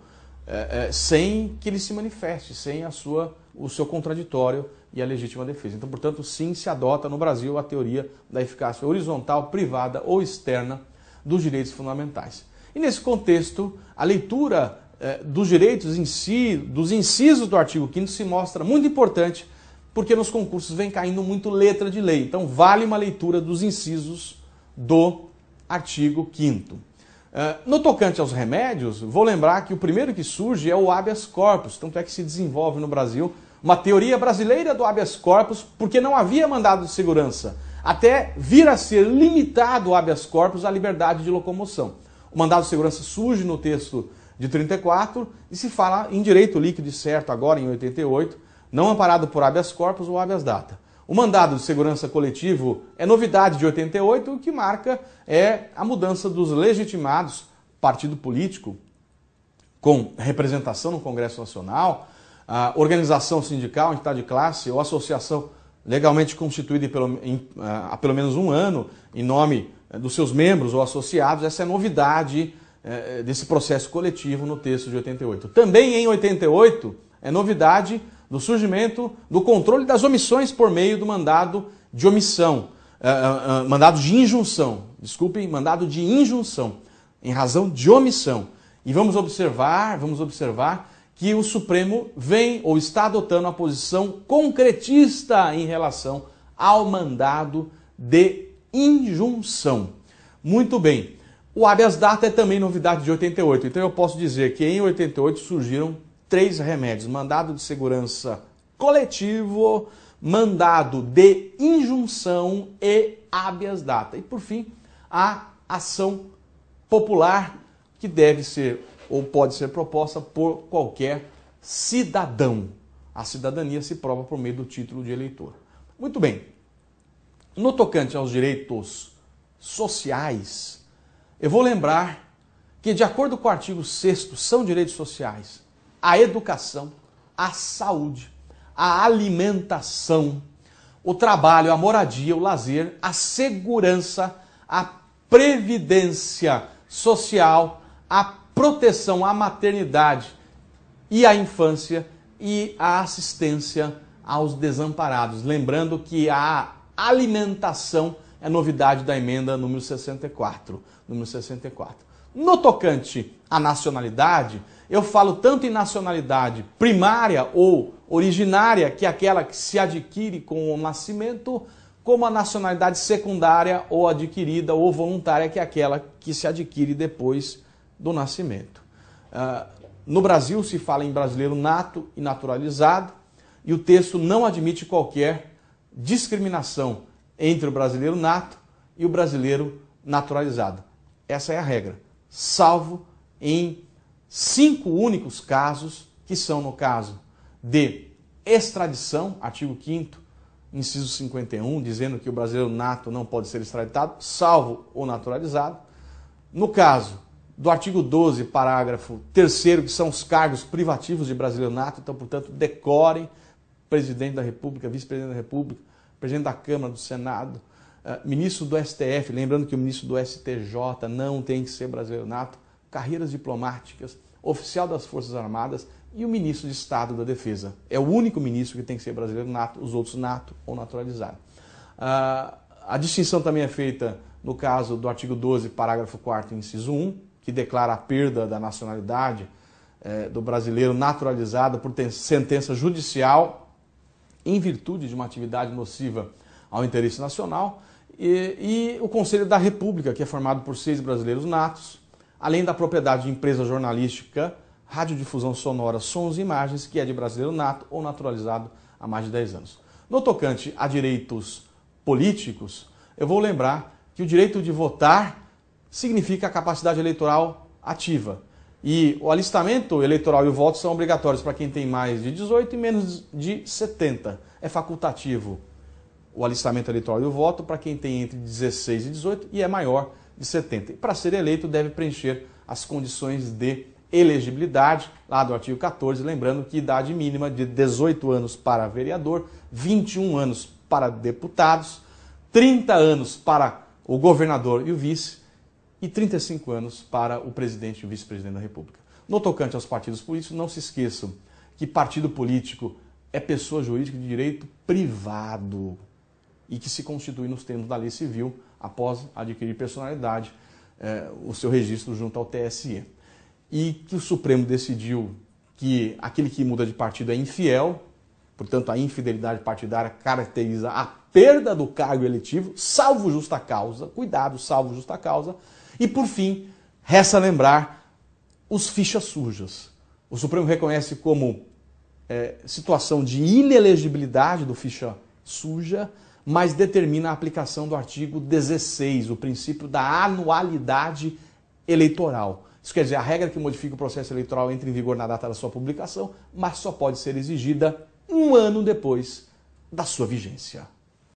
sem que ele se manifeste, sem o seu contraditório e a legítima defesa. Então, portanto, sim, se adota no Brasil a teoria da eficácia horizontal, privada ou externa dos direitos fundamentais. E nesse contexto, a leitura dos direitos em si, dos incisos do artigo 5º se mostra muito importante, porque nos concursos vem caindo muito letra de lei. Então, vale uma leitura dos incisos do artigo 5º. No tocante aos remédios, vou lembrar que o primeiro que surge é o habeas corpus, tanto é que se desenvolve no Brasil uma teoria brasileira do habeas corpus, porque não havia mandado de segurança, até vir a ser limitado o habeas corpus à liberdade de locomoção. O mandado de segurança surge no texto de 34 e se fala em direito líquido e certo agora em 88, não amparado por habeas corpus ou habeas data. O mandado de segurança coletivo é novidade de 88, o que marca a mudança dos legitimados, partido político, com representação no Congresso Nacional, a organização sindical, entidade de classe ou associação legalmente constituída há pelo menos um ano, em nome dos seus membros ou associados. Essa é a novidade desse processo coletivo no texto de 88. Também em 88 é novidade do surgimento do controle das omissões por meio do mandado de omissão, mandado de injunção, desculpem, mandado de injunção, em razão de omissão. E vamos observar que o Supremo vem ou está adotando a posição concretista em relação ao mandado de injunção. Muito bem. O habeas data é também novidade de 88. Então eu posso dizer que em 88 surgiram 3 remédios: mandado de segurança coletivo, mandado de injunção e habeas data. E por fim, a ação popular, que deve ser ou pode ser proposta por qualquer cidadão. A cidadania se prova por meio do título de eleitor. Muito bem. No tocante aos direitos sociais, eu vou lembrar que, de acordo com o artigo 6º, são direitos sociais a educação, a saúde, a alimentação, o trabalho, a moradia, o lazer, a segurança, a previdência social, a proteção à maternidade e à infância e a assistência aos desamparados. Lembrando que a alimentação é novidade da emenda número 64. No tocante à nacionalidade, eu falo tanto em nacionalidade primária ou originária, que é aquela que se adquire com o nascimento, como a nacionalidade secundária ou adquirida ou voluntária, que é aquela que se adquire depois do nascimento. No Brasil se fala em brasileiro nato e naturalizado, e o texto não admite qualquer discriminação entre o brasileiro nato e o brasileiro naturalizado. Essa é a regra, salvo em 5 únicos casos, que são no caso de extradição, artigo 5º, inciso 51, dizendo que o brasileiro nato não pode ser extraditado, salvo o naturalizado. No caso do artigo 12, parágrafo 3º, que são os cargos privativos de brasileiro nato, então, portanto, decorem: presidente da República, vice-presidente da República, presidente da Câmara, do Senado, ministro do STF, lembrando que o ministro do STJ não tem que ser brasileiro nato, carreiras diplomáticas, oficial das Forças Armadas e o ministro de Estado da Defesa. É o único ministro que tem que ser brasileiro nato, os outros nato ou naturalizado. A distinção também é feita no caso do artigo 12, parágrafo 4º, inciso 1, que declara a perda da nacionalidade do brasileiro naturalizado por sentença judicial em virtude de uma atividade nociva ao interesse nacional, e o Conselho da República, que é formado por 6 brasileiros natos, além da propriedade de empresa jornalística, radiodifusão sonora, sons e imagens, que é de brasileiro nato ou naturalizado há mais de 10 anos. No tocante a direitos políticos, eu vou lembrar que o direito de votar significa a capacidade eleitoral ativa. E o alistamento eleitoral e o voto são obrigatórios para quem tem mais de 18 e menos de 70. É facultativo o alistamento eleitoral e o voto para quem tem entre 16 e 18 e é maior de 70. E para ser eleito deve preencher as condições de elegibilidade, lá do artigo 14, lembrando que idade mínima de 18 anos para vereador, 21 anos para deputados, 30 anos para o governador e o vice, e 35 anos para o presidente e o vice-presidente da República. No tocante aos partidos políticos, não se esqueçam que partido político é pessoa jurídica de direito privado e que se constitui nos termos da lei civil após adquirir personalidade, o seu registro junto ao TSE. E que o Supremo decidiu que aquele que muda de partido é infiel, portanto a infidelidade partidária caracteriza a perda do cargo eletivo, salvo justa causa, cuidado, salvo justa causa. E por fim, resta lembrar os fichas sujas. O Supremo reconhece como situação de inelegibilidade do ficha suja, mas determina a aplicação do artigo 16, o princípio da anualidade eleitoral. Isso quer dizer, a regra que modifica o processo eleitoral entra em vigor na data da sua publicação, mas só pode ser exigida 1 ano depois da sua vigência.